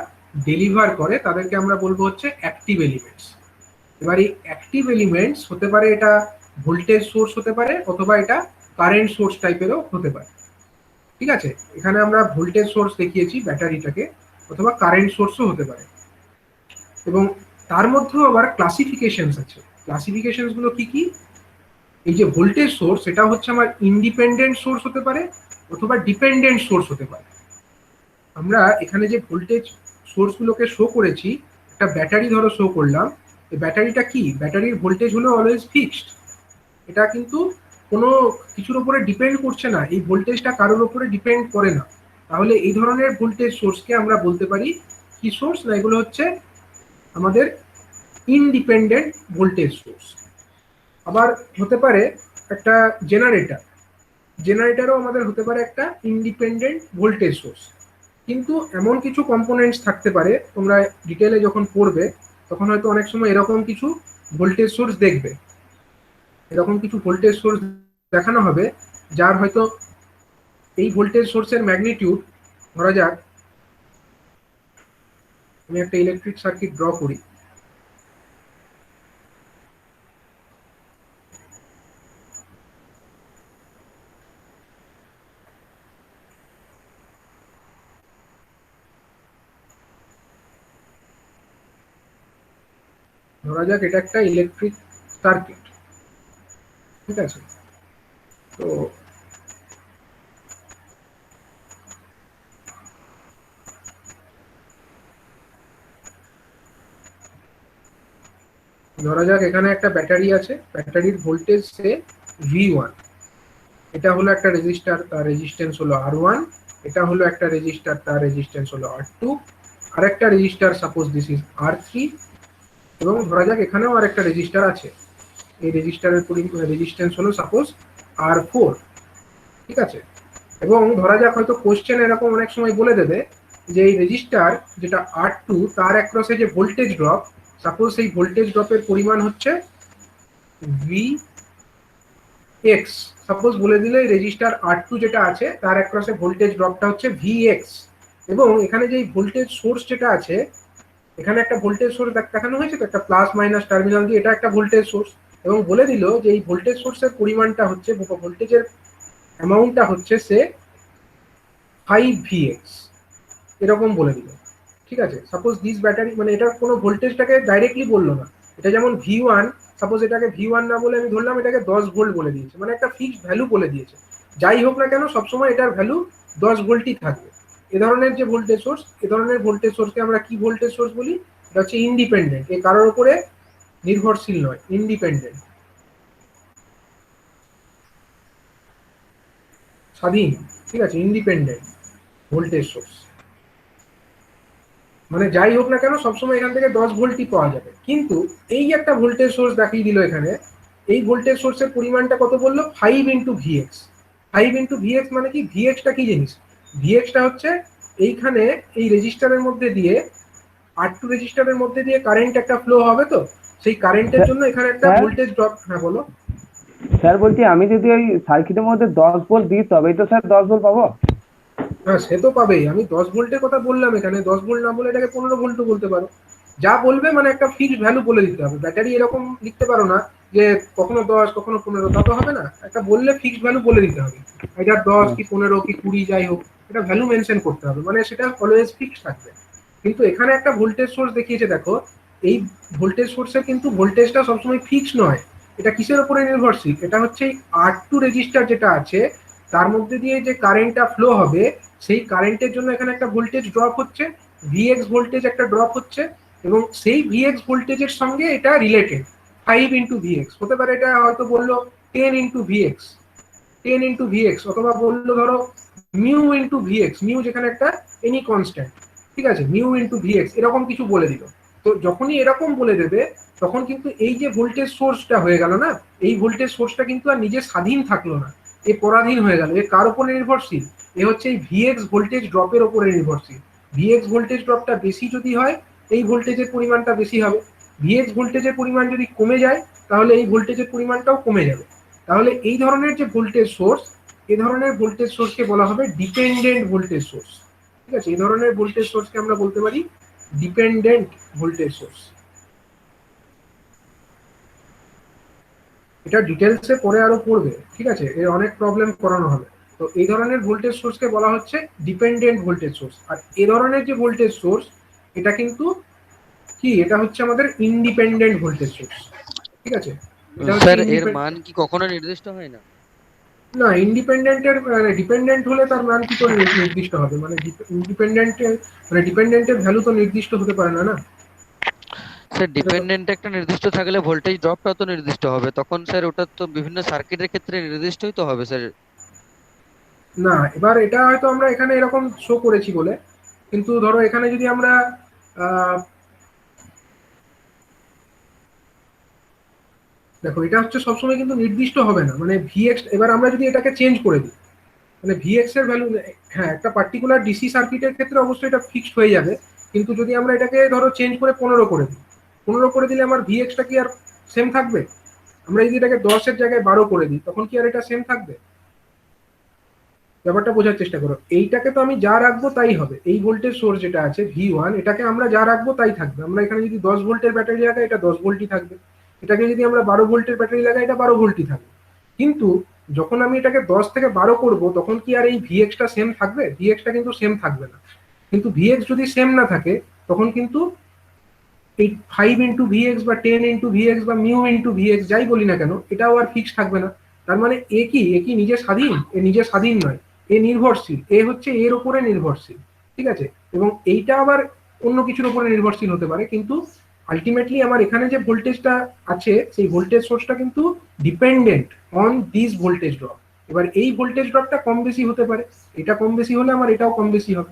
ডেলিভার করে, তাদেরকে আমরা বলবো হচ্ছে অ্যাক্টিভ এলিমেন্টস। এবার এই অ্যাক্টিভ এলিমেন্টস হতে পারে, এটা ভোল্টেজ সোর্স হতে পারে, অথবা এটা কারেন্ট সোর্স টাইপেরও হতে পারে। ঠিক আছে, এখানে আমরা ভোল্টেজ সোর্স দেখিয়েছি ব্যাটারিটাকে, অথবা কারেন্ট সোর্সও হতে পারে। এবং তার মধ্যেও আবার ক্লাসিফিকেশনস আছে। ক্লাসিফিকেশনস গুলো কি কি? এই যে ভোল্টেজ সোর্স, এটা হচ্ছে আমার ইন্ডিপেন্ডেন্ট সোর্স হতে পারে, অথবা ডিপেন্ডেন্ট সোর্স হতে পারে। আমরা এখানে যে ভোল্টেজ সোর্সগুলোকে শো করেছি, একটা ব্যাটারি ধরো শো করলাম, এই ব্যাটারিটা কি, ব্যাটারির ভোল্টেজ হলো অলওয়েজ ফিক্সড, এটা কিন্তু কোনো কিছুর উপরে ডিপেন্ড করছে না, এই ভোল্টেজটা কারোর উপরে ডিপেন্ড করে না। তাহলে এই ধরনের ভোল্টেজ সোর্সকে আমরা বলতে পারি কি সোর্স, না এগুলো হচ্ছে আমাদের ইনডিপেন্ডেন্ট ভোল্টেজ সোর্স। আবার হতে পারে একটা জেনারেটর, জেনারেটরও আমাদের হতে পারে একটা ইন্ডিপেন্ডেন্ট ভোল্টেজ সোর্স। কিন্তু এমন কিছু কম্পোনেন্টস থাকতে পারে, তোমরা ডিটেলে যখন পড়বে তখন হয়তো অনেক সময় এরকম কিছু ভোল্টেজ সোর্স দেখবে, এরকম কিছু ভোল্টেজ সোর্স দেখানো হবে যার হয়তো এই ভোল্টেজ সোর্সের ম্যাগনিটিউড, ধরা যাক আমি একটা ইলেকট্রিক সার্কিট ড্র করি, ধরা যাক এটা একটা ইলেকট্রিক সার্কিট, ঠিক আছে। তো ধরা যাক এখানে একটা ব্যাটারি আছে, ব্যাটারির ভোল্টেজ সে V1, এটা হলো একটা রেজিস্টার, তার রেজিস্ট্যান্স হলো R1, এটা হলো একটা রেজিস্টার, তার রেজিস্ট্যান্স হলো R2, আরেকটা register suppose this is R3, এবং ধরা যাক এখানেও আরেকটা রেজিস্টার আছে, এই রেজিস্টারের রেজিস্ট্যান্স হলো সাপোজ R4, ঠিক আছে। এবং ধরা যাক হয়তো কোশ্চেন এরকম অনেক সময় বলে দেবে যে এই রেজিস্টার যেটা R2 তার অ্যাক্রসে যে ভোল্টেজ ড্রপ, সাপোজ সেই ভোল্টেজ ড্রপের পরিমাণ হচ্ছে Vx, সাপোজ বলে দিলে রেজিস্টার R2 যেটা আছে তার অ্যাক্রসে ভোল্টেজ ড্রপটা হচ্ছে Vx, এবং এখানে যে ভোল্টেজ সোর্স যেটা আছে, এখানে একটা ভোল্টেজ সোর্স দেখানো হয়েছে তো একটা প্লাস মাইনাস টার্মিনাল দিয়ে, এটা একটা ভোল্টেজ সোর্স, এবং বলে দিল যে এই ভোল্টেজ সোর্সের পরিমাণটা হচ্ছে, ভোল্টেজের অ্যামাউন্টটা হচ্ছে সে 5Vx, এরকম বলে দিল, ঠিক আছে। সাপোজ দিস ব্যাটারি, মানে এটা কোনো ভোল্টেজটাকে ডাইরেক্টলি বললো না, এটা যেমন V1, সাপোজ এটাকে V1 না বলে আমি ধরলাম এটাকে 10 ভোল্ট বলে দিয়েছে, মানে একটা ফিক্সড ভ্যালু বলে দিয়েছে। যাই হোক না কেন সবসময় এটার ভ্যালু 10 ভোল্টই থাকবে। এ ধরনের যে ভোল্টেজ সোর্স, এ ধরনের ভোল্টেজ সোর্সকে আমরা কি ভোল্টেজ সোর্স বলি, এটা হচ্ছে ইন্ডিপেন্ডেন্ট, এ কারোর উপরে নির্ভরশীল নয়, ইন্ডিপেন্ডেন্ট, স্বাধীন, ঠিক আছে, ইন্ডিপেন্ডেন্ট ভোল্টেজ সোর্স। মানে যাই হোক না কেন সবসময় এখান থেকে 10 ভোল্টই পাওয়া যাবে। কিন্তু এই একটা ভোল্টেজ সোর্স দেখিয়ে দিল এখানে, এই ভোল্টেজ সোর্সের পরিমাণটা কত বললো, 5 ইন্টু ভিএক্স। 5 ইন্টু ভিএক্স মানে কি, ভিএক্সটা কি জিনিস, ভিএক্সটা হচ্ছে এইখানে এই রেজিস্টারের মধ্যে দিয়ে, R2 রেজিস্টারের মধ্যে দিয়ে কারেন্ট একটা ফ্লো হবে, তো সেই কারেন্টের জন্য এখানে একটা ভোল্টেজ ড্রপ। হ্যাঁ বলো। স্যার বলছি আমি যদি ওই সার্কিটের মধ্যে 10 ভোল্ট দিই তবেই তো স্যার 10 ভোল্ট পাবো? হ্যাঁ সে তো পাবেই, আমি 10 ভোল্টের কথা বললাম, এখানে 10 ভোল্ট না বলে এটাকে 15 ভোল্টও বলতে পারো, যা বলবে মানে একটা ফিক্সড ভ্যালু বলে দিতে হবে। ব্যাটারি এরকম লিখতে পারো না যে কখনো 10 কখনো 15, তা তো হবে না, একটা বললে ফিক্সড ভ্যালু বলে দিতে হবে, এটা 10 কি 15 কি 20 যাই হোক, এটা ভ্যালু মেনশন করতে হবে, মানে সেটা অলওয়েজ ফিক্সড থাকবে। কিন্তু এখানে একটা ভোল্টেজ সোর্স দেখিয়েছে দেখো, এই ভোল্টেজ সোর্সের কিন্তু ভোল্টেজটা সবসময় ফিক্সড নয়, এটা কিসের উপরে নির্ভরশীল, এটা হচ্ছে R2 রেজিস্টার যেটা আছে তার মধ্যে দিয়ে যে কারেন্টটা ফ্লো হবে, সেই কারেন্টের জন্য এখানে একটা ভোল্টেজ ড্রপ হচ্ছে, Vx ভোল্টেজ একটা ড্রপ হচ্ছে, এবং সেই Vx ভোল্টেজের সঙ্গে এটা রিলেটেড 5 ইন্টু Vx, হতে পারে এটা হয়তো বললো 10 ইন্টু Vx, 10 ইন্টু Vx, অথবা বললো ধরো মিউ ইন্টু Vx, মিউ যেখানে একটা এনি কনস্ট্যান্ট, ঠিক আছে, মিউ ইন্টু Vx, এরকম কিছু বলে দিল। তো যখনই এরকম বলে দেবে তখন কিন্তু এই যে ভোল্টেজ সোর্সটা হয়ে গেল না, এই ভোল্টেজ সোর্সটা কিন্তু আর নিজে স্বাধীন থাকলো না, এ পরাধীন হয়ে গেল, এ কার উপরে নির্ভরশীল, এ হচ্ছে এই Vx ভোল্টেজ ড্রপের উপরে নির্ভরশীল। Vx ভোল্টেজ ড্রপটা বেশি যদি হয় এই ভোল্টেজের পরিমাণটা বেশি হবে, Vx ভোল্টেজের পরিমাণ যদি কমে যায় তাহলে এই ভোল্টেজের পরিমাণটাও কমে যাবে। তাহলে এই ধরনের যে ভোল্টেজ সোর্স, এই ধরনের ভোল্টেজ সোর্সকে বলা হবে ডিপেন্ডেন্ট ভোল্টেজ সোর্স, ঠিক আছে, এই ধরনের ভোল্টেজ সোর্সকে আমরা বলতে পারি ডিপেন্ডেন্ট ভোল্টেজ সোর্স। এটা ডিটেলসে পরে আরো পড়বে, ঠিক আছে, এর অনেক প্রবলেম করানো হবে। তো এই ধরনের ভোল্টেজ সোর্সকে বলা হচ্ছে ডিপেন্ডেন্ট ভোল্টেজ সোর্স। আর এই ধরনের যে ভোল্টেজ সোর্স, এটা কিন্তু কি, এটা হচ্ছে আমাদের ইন্ডিপেন্ডেন্ট ভোল্টেজ সোর্স, ঠিক আছে। এটা হচ্ছে স্যার এর মান কি কখনো নির্দিষ্ট হয় না? না, ইন্ডিপেন্ডেন্টের ডিপেন্ডেন্ট হলে তার মান কি করে নির্দিষ্ট হবে, মানে ইন্ডিপেন্ডেন্টের মানে ডিপেন্ডেন্টের ভ্যালু তো নির্দিষ্ট হতে পারে না, না? স্যার এটা তো ডিপেন্ডেন্ট একটা নির্দিষ্ট থাকলে ভোল্টেজ ড্রপটা তো নির্দিষ্ট হবে, তখন স্যার ওটা তো বিভিন্ন সার্কিটের ক্ষেত্রে নির্দিষ্টই তো হবে স্যার। না, এবার এটা হয়তো আমরা এখানে এরকম শো করেছি বলে, কিন্তু ধরো এখানে যদি আমরা আহ, দেখো এটা হচ্ছে সবসময় কিন্তু নির্দিষ্ট হবে না, মানে ভিএক্স, এবার আমরা যদি এটাকে চেঞ্জ করে দিই, মানে ভিএক্স এর ভ্যালু, হ্যাঁ একটা পার্টিকুলার ডিসি সার্কিটের ক্ষেত্রে অবশ্যই এটা ফিক্সড হয়ে যাবে, কিন্তু যদি আমরা এটাকে ধরো চেঞ্জ করে 15 করে দিই, 15 করে দিলে আমার ভিএক্সটা কি আর সেম থাকবে? আমরা যদি এটাকে 10-এর জায়গায় 12 করে দিই, তখন কি আর এটা সেম থাকবে? ব্যাপারটা বোঝার চেষ্টা করো। এইটাকে তো আমি যা রাখবো তাই হবে, এই ভোল্টেজ সোর্স যেটা আছে V1, এটাকে আমরা যা রাখবো তাই থাকবে। আমরা এখানে যদি 10 ভোল্টের ব্যাটারি লাগাই, এটা 10 ভোল্টই থাকবে। এটাকে যদি আমরা 12 ভোল্টের ব্যাটারি লাগাই, এটা 12 ভোল্টই থাকবে। কিন্তু যখন আমি এটাকে 10 থেকে 12 করব, তখন কি আর এই ভিএক্সটা সেম থাকবে? ভিএক্সটা কিন্তু সেম থাকবে না। কিন্তু ভিএক্স যদি সেম না থাকে, তখন কিন্তু এই 5 ইন্টু ভিএক্স বা 10 ইন্টু ভিএক্স বা মিউ ইন্টু ভিএক্স যাই বলি না কেন, এটাও আর ফিক্স থাকবে না। তার মানে এ কি নিজে স্বাধীন? এ নিজে স্বাধীন নয়, এ নির্ভরশীল। এ হচ্ছে এর উপরে নির্ভরশীল, ঠিক আছে? এবং এইটা আবার অন্য কিছুর উপরে নির্ভরশীল হতে পারে, কিন্তু আলটিমেটলি আমার এখানে যে ভোল্টেজটা আছে, সেই ভোল্টেজ সোর্সটা কিন্তু dependent on this voltage drop. এবার এই ভোল্টেজ ড্রপটা কম বেশি হতে পারে, এটা কম বেশি হলে আমার এটাও কম বেশি হবে।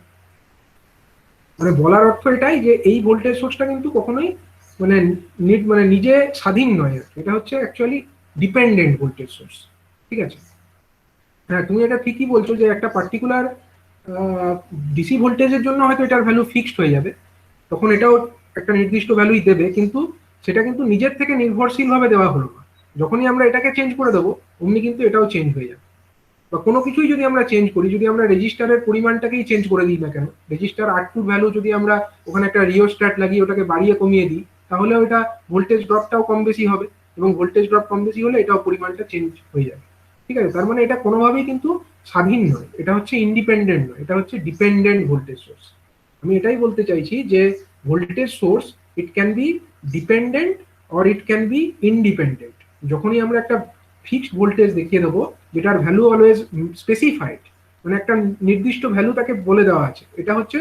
মানে বলার অর্থ এটাই যে এই ভোল্টেজ সোর্সটা কিন্তু কখনোই মানে মানে নিজে স্বাধীন নয়, এটা হচ্ছে অ্যাকচুয়ালি ডিপেন্ডেন্ট ভোল্টেজ সোর্স, ঠিক আছে? হ্যাঁ, তুমি এটা ঠিকই বলছো যে একটা পার্টিকুলার ডিসি ভোল্টেজের জন্য হয়তো এটার ভ্যালু ফিক্সড হয়ে যাবে, তখন এটাও একটা নির্দিষ্ট ভ্যালুই দেবে, কিন্তু সেটা কিন্তু নিজের থেকে নির্ভরশীল ভাবে দেওয়া হলো না। যখনই আমরা এটাকে চেঞ্জ করে দেবো, অমনি কিন্তু এটাও চেঞ্জ হয়ে যাবে। বা কোনো কিছুই যদি আমরা চেঞ্জ করি, যদি আমরা রেজিস্টারের পরিমাণটাকেই চেঞ্জ করে দিই না কেন, রেজিস্টার R2 ভ্যালু যদি আমরা ওখানে একটা রিওস্ট্যাট লাগিয়ে ওটাকে বাড়িয়ে কমিয়ে দিই, তাহলে ওটা ভোল্টেজ ড্রপটাও কম বেশি হবে, এবং ভোল্টেজ ড্রপ কম বেশি হলে এটাও পরিমাণটা চেঞ্জ হয়ে যাবে, ঠিক আছে? তার মানে এটা কোনোভাবেই কিন্তু স্বাধীন নয়, এটা হচ্ছে ইন্ডিপেন্ডেন্ট নয়, এটা হচ্ছে ডিপেন্ডেন্ট ভোল্টেজ সোর্স। আমি এটাই বলতে চাইছি যে voltage source, it can be dependent or it can be independent. যখনই আমরা একটা ফিক্সড ভোল্টেজ দেখিয়ে দেবো, যেটার ভ্যালু অলওয়েজ স্পেসিফাইড, মানে একটা নির্দিষ্ট ভ্যালু তাকে বলে দেওয়া আছে, এটা হচ্ছে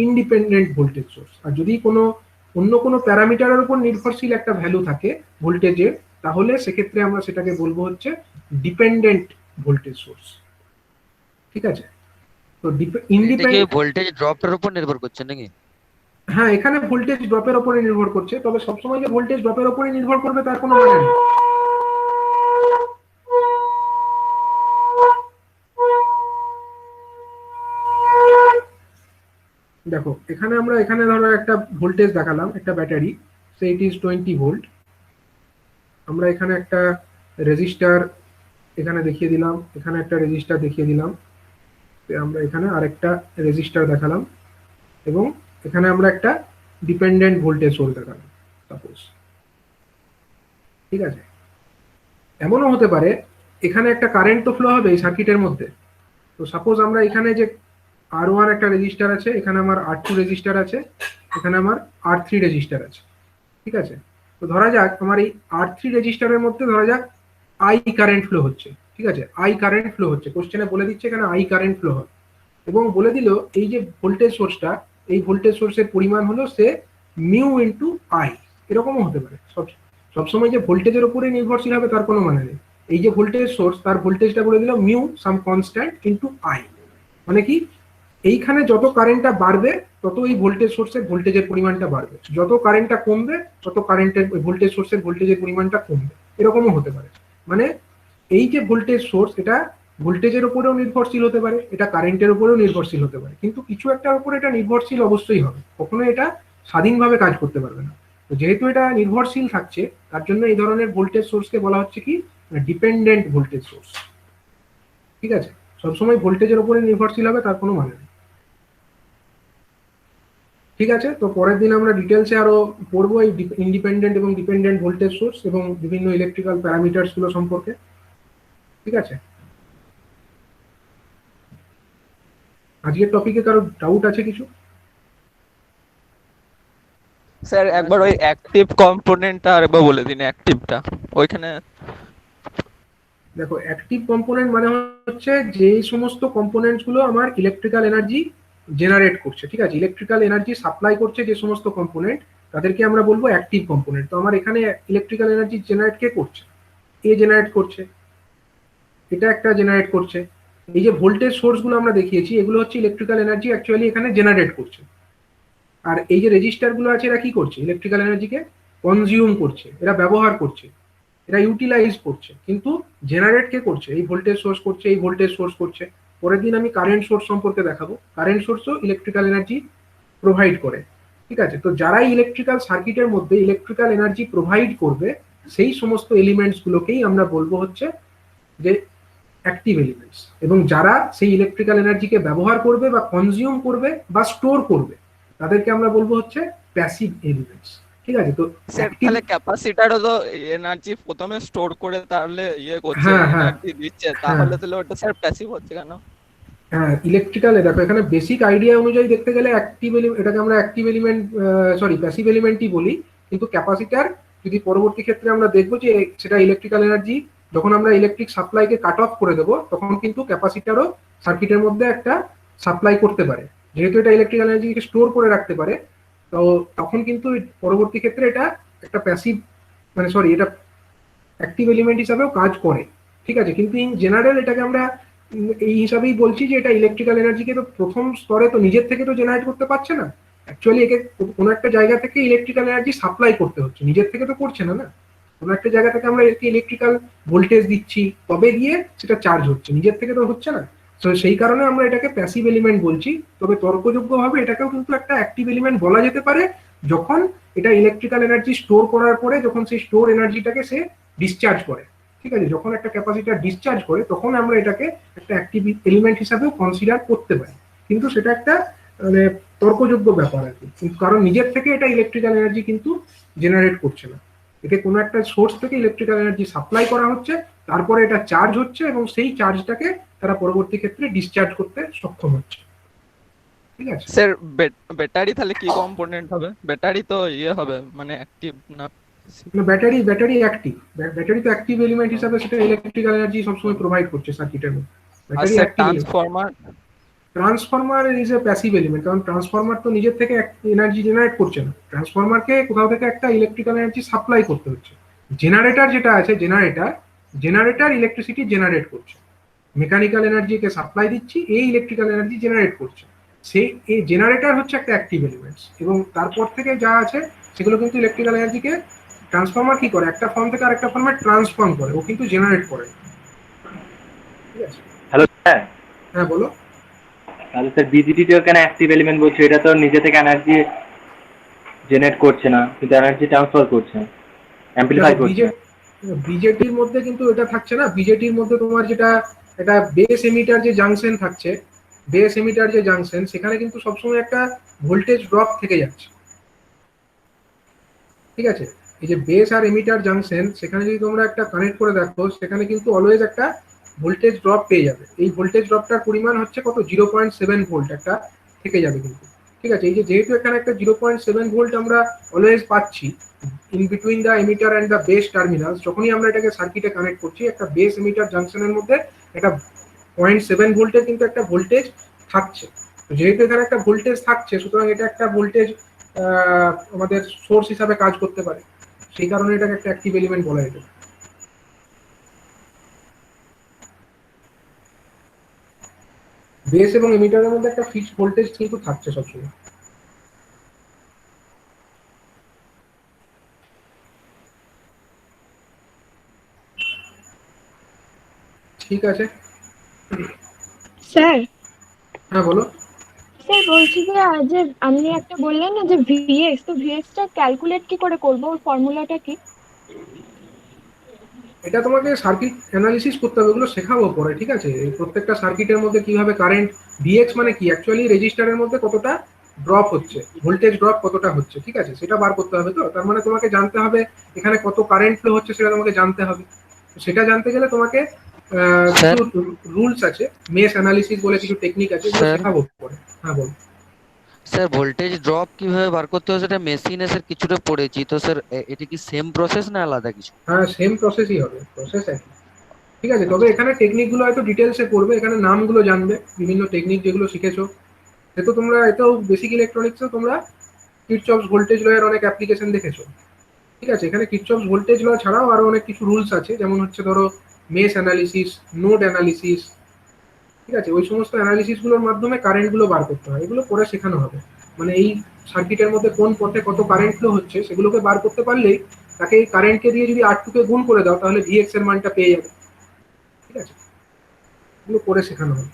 ইন্ডিপেন্ডেন্ট ভোল্টেজ সোর্স। আর যদি কোনো অন্য কোনো প্যারামিটারের উপর নির্ভরশীল একটা ভ্যালু থাকে ভোল্টেজের, তাহলে সেক্ষেত্রে আমরা সেটাকে বলবো হচ্ছে ডিপেন্ডেন্ট ভোল্টেজ সোর্স, ঠিক আছে? তো এদিকে ইন্ডিপেন্ডেন্ট, ভোল্টেজ ড্রপের উপর নির্ভর করছে নাকি? হ্যাঁ এখানে ভোল্টেজ ড্রপের উপরে নির্ভর করছে, তবে সবসময় যে ভোল্টেজ ড্রপের উপরে নির্ভর করবে তার কোনো মানে নেই। দেখো এখানে আমরা এখানে ধরো একটা ভোল্টেজ দেখালাম, একটা battery, say it is 20 volt. আমরা এখানে একটা রেজিস্টার এখানে দেখিয়ে দিলাম, এখানে একটা রেজিস্টার দেখিয়ে দিলাম, আমরা এখানে আরেকটা রেজিস্টার দেখালাম, এবং এখানে আমরা একটা ডিপেন্ডেন্ট ভোল্টেজ সোর্স দেখালাম সাপোজ, ঠিক আছে? এমনও হতে পারে এখানে একটা কারেন্ট তো ফ্লো হবে এই সার্কিটের মধ্যে। তো সাপোজ আমরা এখানে যে R1 একটা রেজিস্টার আছে, এখানে আমার R2 রেজিস্টার আছে, এখানে আমার R3 রেজিস্টার আছে, ঠিক আছে? তো ধরা যাক আমার এই R3 রেজিস্টারের মধ্যে ধরা যাক I কারেন্ট ফ্লো হচ্ছে, ঠিক আছে? I কারেন্ট ফ্লো হচ্ছে, কোশ্চেনে বলে দিচ্ছে এখানে I কারেন্ট ফ্লো হবে, এবং বলে দিল এই যে ভোল্টেজ সোর্সটা, এই ভোল্টেজ সোর্সের পরিমাণ হলো সে মিউ ইন্টু আই। এরকমও হতে পারে, সবসময় যে ভোল্টেজের উপরে নির্ভরশীল হবে তার কোনো মানে নেই। এই যে ভোল্টেজ সোর্স, তার ভোল্টেজটা বলে দিল mu some constant into I. মানে কি, এইখানে যত কারেন্টটা বাড়বে তত এই ভোল্টেজ সোর্সের ভোল্টেজের পরিমাণটা বাড়বে, যত কারেন্টটা কমবে তত কারেন্টের ভোল্টেজ সোর্সের ভোল্টেজের পরিমাণটা কমবে, এরকমও হতে পারে। মানে এই যে ভোল্টেজ সোর্স, এটা ভোল্টেজের উপরেও নির্ভরশীল হতে পারে, এটা কারেন্টের উপরেও নির্ভরশীল হতে পারে, কিন্তু কিছু একটার উপরে এটা নির্ভরশীল অবশ্যই হবে, কখনো এটা স্বাধীনভাবে কাজ করতে পারবে না। তো যেহেতু এটা নির্ভরশীল থাকছে, তার জন্য এই ধরনের ভোল্টেজ সোর্সকে বলা হচ্ছে কি, ডিপেন্ডেন্ট ভোল্টেজ সোর্স, ঠিক আছে? সবসময় ভোল্টেজের উপরে নির্ভরশীল হবে তার কোনো মানে নেই, ঠিক আছে? তো পরের দিন আমরা ডিটেলসে আরো পড়বো এই ইন্ডিপেন্ডেন্ট এবং ডিপেন্ডেন্ট ভোল্টেজ সোর্স এবং বিভিন্ন ইলেকট্রিক্যাল প্যারামিটারস গুলো সম্পর্কে, ঠিক আছে? আজকের টপিকে কারো ডাউট আছে কিছু? স্যার একবার ওই অ্যাক্টিভ কম্পোনেন্টটা আরেকবার বলে দিন, অ্যাক্টিভটা ওইখানে দেখো, অ্যাক্টিভ কম্পোনেন্ট মানে হচ্ছে যে সমস্ত কম্পোনেন্টস গুলো আমার ইলেকট্রিক্যাল এনার্জি জেনারেট করছে, ঠিক আছে, ইলেকট্রিক্যাল এনার্জি সাপ্লাই করছে যে সমস্ত কম্পোনেন্ট, তাদেরকে আমরা বলবো অ্যাক্টিভ কম্পোনেন্ট। তো আমার এখানে ইলেকট্রিক্যাল এনার্জি জেনারেট কে করছে? এ জেনারেট করছে, এটা একটা জেনারেট করছে। এই যে ভোল্টেজ সোর্স গুলো আমরা দেখিয়েছি, এগুলো হচ্ছে ইলেকট্রিক্যাল এনার্জি অ্যাকচুয়ালি এখানে জেনারেট করছে। আর এই যে রেজিস্টার গুলো আছে, এরা কি করছে? ইলেকট্রিক্যাল এনার্জিকে কনজিউম করছে, এরা ব্যবহার করছে, এরা ইউটিলাইজ করছে। কিন্তু জেনারেট কে করছে? এই ভোল্টেজ সোর্স করছে, এই ভোল্টেজ সোর্স করছে। পরের দিন আমি কারেন্ট সোর্স সম্পর্কে দেখাবো, কারেন্ট সোর্সও ইলেকট্রিক্যাল এনার্জি প্রোভাইড করে, ঠিক আছে। তো যারাই ইলেকট্রিক্যাল সার্কিটের মধ্যে ইলেকট্রিক্যাল এনার্জি প্রোভাইড করবে, সেই সমস্ত এলিমেন্টস গুলোকেই আমরা বলবো হচ্ছে যে অ্যাক্টিভ এলিমেন্টস। এবং যারা সেই ইলেকট্রিক্যাল এনার্জিকে ব্যবহার করবে বা কনজিউম করবে বা স্টোর করবে, তাদেরকে আমরা বলবো হচ্ছে প্যাসিভ এলিমেন্টস, ঠিক আছে। তো স্যার অ্যাক্টিভ, তাহলে ক্যাপাসিটারও তো এনার্জি প্রথমে স্টোর করে তাহলে ইয়ে করছে, হ্যাঁ হ্যাঁ এনার্জি দিচ্ছে, হ্যাঁ তাহলে ওটা স্যার প্যাসিভ হচ্ছে কেন? হ্যাঁ, ইলেকট্রিক্যালে দেখো, এখানে বেসিক আইডিয়া অনুযায়ী দেখতে গেলে অ্যাক্টিভ এটাকে আমরা অ্যাক্টিভ এলিমেন্ট, সরি প্যাসিভ এলিমেন্টই বলি। কিন্তু ক্যাপাসিটার যদি পরবর্তী ক্ষেত্রে আমরা দেখবো যে সেটা ইলেকট্রিক্যাল এনার্জি, যখন আমরা ইলেকট্রিক সাপ্লাইকে কাট অফ করে দেবো, তখন কিন্তু ক্যাপাসিটারও সার্কিটের মধ্যে একটা সাপ্লাই করতে পারে। যেহেতু এটা ইলেকট্রিক্যাল এনার্জিকে স্টোর করে রাখতে পারে, তো তখন কিন্তু পরবর্তী ক্ষেত্রে এটা একটা প্যাসিভ, মানে সরি, এটা অ্যাক্টিভ এলিমেন্ট হিসাবেও কাজ করে, ঠিক আছে। কিন্তু ইন জেনারেল এটাকে আমরা এই হিসাবেই বলছি যে এটা ইলেকট্রিক্যাল এনার্জিকে তো প্রথম স্তরে তো নিজের থেকে তো জেনারেট করতে পারছে না, অ্যাকচুয়ালি একে কোনো একটা জায়গা থেকে ইলেকট্রিক্যাল এনার্জি সাপ্লাই করতে হচ্ছে, নিজের থেকে তো করছে না, না। কোনো একটা জায়গা থেকে আমরা একে ইলেকট্রিক্যাল ভোল্টেজ দিচ্ছি, তবে গিয়ে সেটা চার্জ হচ্ছে, নিজের থেকে তো হচ্ছে না। তো সেই কারণে আমরা এটাকে প্যাসিভ এলিমেন্ট বলছি। তবে তর্কযোগ্যভাবে এটাকেও কিন্তু একটা অ্যাক্টিভ এলিমেন্ট বলা যেতে পারে, যখন এটা ইলেকট্রিক্যাল এনার্জি স্টোর করার পরে যখন সেই স্টোর এনার্জিটাকে সে ডিসচার্জ করে, ঠিক আছে। যখন একটা ক্যাপাসিটার ডিসচার্জ করে, তখন আমরা এটাকে একটা অ্যাক্টিভ এলিমেন্ট হিসাবেও কনসিডার করতে পারি। কিন্তু সেটা একটা মানে তর্কযোগ্য ব্যাপার আর কি, কারণ নিজের থেকে এটা ইলেকট্রিক্যাল এনার্জি কিন্তু জেনারেট করছে না, একে কোনো একটা সোর্স থেকে ইলেকট্রিক্যাল এনার্জি সাপ্লাই করা হচ্ছে, তারপরে এটা চার্জ হচ্ছে এবং সেই চার্জটাকে তারা পরবর্তী ক্ষেত্রে ডিসচার্জ করতে সক্ষম হচ্ছে, ঠিক আছে। স্যার ব্যাটারি তাহলে কি কম্পোনেন্ট হবে? ব্যাটারি তো ইয়ে হবে মানে অ্যাক্টিভ না? ব্যাটারি, ব্যাটারি অ্যাক্টিভ, ব্যাটারি তো অ্যাক্টিভ এলিমেন্ট হিসাবে সেটা ইলেকট্রিক্যাল এনার্জি সবসময় প্রোভাইড করছে সার্কিটের মধ্যে। আর battery sir active element. Transformer? Transformer is a passive element, কারণ ট্রান্সফরমার তো নিজের থেকে এনার্জি জেনারেট করছে না, ট্রান্সফরমারকে কোথাও থেকে একটা ইলেকট্রিক্যাল এনার্জি সাপ্লাই করতে হচ্ছে। জেনারেটর যেটা আছে, জেনারেটর ইলেকট্রিসিটি জেনারেট করছে, মেকানিক্যাল এনার্জিকে সাপ্লাই দিচ্ছি, এই ইলেকট্রিক্যাল এনার্জি জেনারেট করছে। সেই এই জেনারেটর হচ্ছে একটা অ্যাক্টিভ এলিমেন্টস, এবং তারপর থেকে যা আছে সেগুলো কিন্তু ইলেকট্রিক্যাল এনার্জিকে, ট্রান্সফরমার কি করে, একটা ফর্ম থেকে আরেকটা ফর্মে ট্রান্সফর্ম করে, ও কিন্তু জেনারেট করে, ঠিক আছে। হ্যালো স্যার, হ্যাঁ বলো। তাহলে স্যার বিজিটিও কেন অ্যাক্টিভ এলিমেন্ট বলছে? এটা তো নিজে থেকে এনার্জি জেনারেট করছে না, কিন্তু এনার্জি ট্রান্সফার করছে, অ্যাম্পলিফাই করছে। বিজেটির মধ্যে কিন্তু এটা থাকছে না, বিজেটির মধ্যে তোমার যেটা এটা বেস এমিটার যে জাংশন থাকছে, বেস এমিটার যে জাংশন, সেখানে কিন্তু সবসময় একটা ভোল্টেজ ড্রপ থেকে যাচ্ছে, ঠিক আছে। এই যে বেস আর এমিটার জাংশন, সেখানে যদি তোমরা একটা কানেক্ট করে দেখো, সেখানে কিন্তু অলওয়েজ একটা ভোল্টেজ ড্রপ পেয়ে যাবে। এই ভোল্টেজ ড্রপটার পরিমাণ হচ্ছে কত, 0.7 ভোল্ট একটা থেকে যাবে কিন্তু, ঠিক আছে। এই যে যেহেতু এখানে একটা 0.7 ভোল্ট আমরা অলওয়েজ পাচ্ছি in between the emitter and the base terminal, যখনই আমরা এটাকে সার্কিটে কানেক্ট করছি, একটা বেস এমিটার জাংশনের মধ্যে একটা 0.7 ভোল্টের কিন্তু একটা ভোল্টেজ থাকছে। তো যেহেতু এখানে একটা ভোল্টেজ থাকছে, সুতরাং এটা একটা ভোল্টেজ আমাদের সোর্স হিসাবে কাজ করতে পারে, সেই কারণে এটাকে একটা অ্যাক্টিভ এলিমেন্ট বলা যেতে পারে। বেস এবং এমিটারের মধ্যে একটা ফিক্সড ভোল্টেজ কিন্তু থাকছে সবসময়। ঠিক আছে। স্যার হ্যাঁ বলো। স্যার বলছি যে আপনি একটা বললেন না যে ভিএক্স, তো ভিএক্সটা ক্যালকুলেট কি করে করবো, ওর ফর্মুলাটা কি? এটা তোমাকে সার্কিট অ্যানালিসিস করতে হবে, ওগুলো শেখাবো পরে, ঠিক আছে। এই প্রত্যেকটা সার্কিটের মধ্যে কিভাবে কারেন্ট, ভিএক্স মানে কি, অ্যাকচুয়ালি রেজিস্টারের মধ্যে কতটা ড্রপ হচ্ছে, ভোল্টেজ ড্রপ কতটা হচ্ছে, ঠিক আছে, সেটা বার করতে হবে। তো তার মানে তোমাকে জানতে হবে এখানে কত কারেন্ট ফ্লো হচ্ছে, সেটা তোমাকে জানতে হবে। তো সেটা জানতে গেলে তোমাকে স্যার কিছু রুলস আছে, মেশ অ্যানালিসিস বলে কিছু টেকনিক আছে, এগুলো স্যার শেখাবো পরে। হ্যাঁ বলো। স্যার ভোল্টেজ ড্রপ কিভাবে বার করতে হয় সেটা মেশিনে স্যার কিছুটা পড়েছি, তো স্যার এটা কি সেম প্রসেস না আলাদা কিছু? হ্যাঁ সেম প্রসেসই হবে, প্রসেস একই। ঠিক আছে, তবে এখানে টেকনিকগুলো হয়তো ডিটেলসে পড়বে, এখানে নামগুলো জানবে, বিভিন্ন টেকনিক যেগুলো শিখেছো। এতো তোমরা এতো বেসিক ইলেকট্রনিক্সেও তোমরা কিরচফস ভোল্টেজ লয়ের অনেক অ্যাপ্লিকেশন দেখেছো। ঠিক আছে, এখানে কিরচফস ভোল্টেজ ল ছাড়াও আরো অনেক কিছু রুলস আছে, যেমন হচ্ছে ধরো মেশ অ্যানালিসিস, নোড অ্যানালিসিস। ঠিক আছে, ওই সমস্ত অ্যানালিসিস গুলোর মাধ্যমে কারেন্ট গুলো বার করতে হয়, এগুলো পরে শেখানো হবে। মানে এই সার্কিটের মধ্যে কোন পথে কত কারেন্ট ফ্লো হচ্ছে সেগুলোকে বার করতে পারলেই তাকে এই কারেন্টকে দিয়ে যদি R2 কে গুণ করে দাও তাহলে Vx এর মানটা পেয়ে যাবে। ঠিক আছে, এগুলো পরে শেখানো হবে।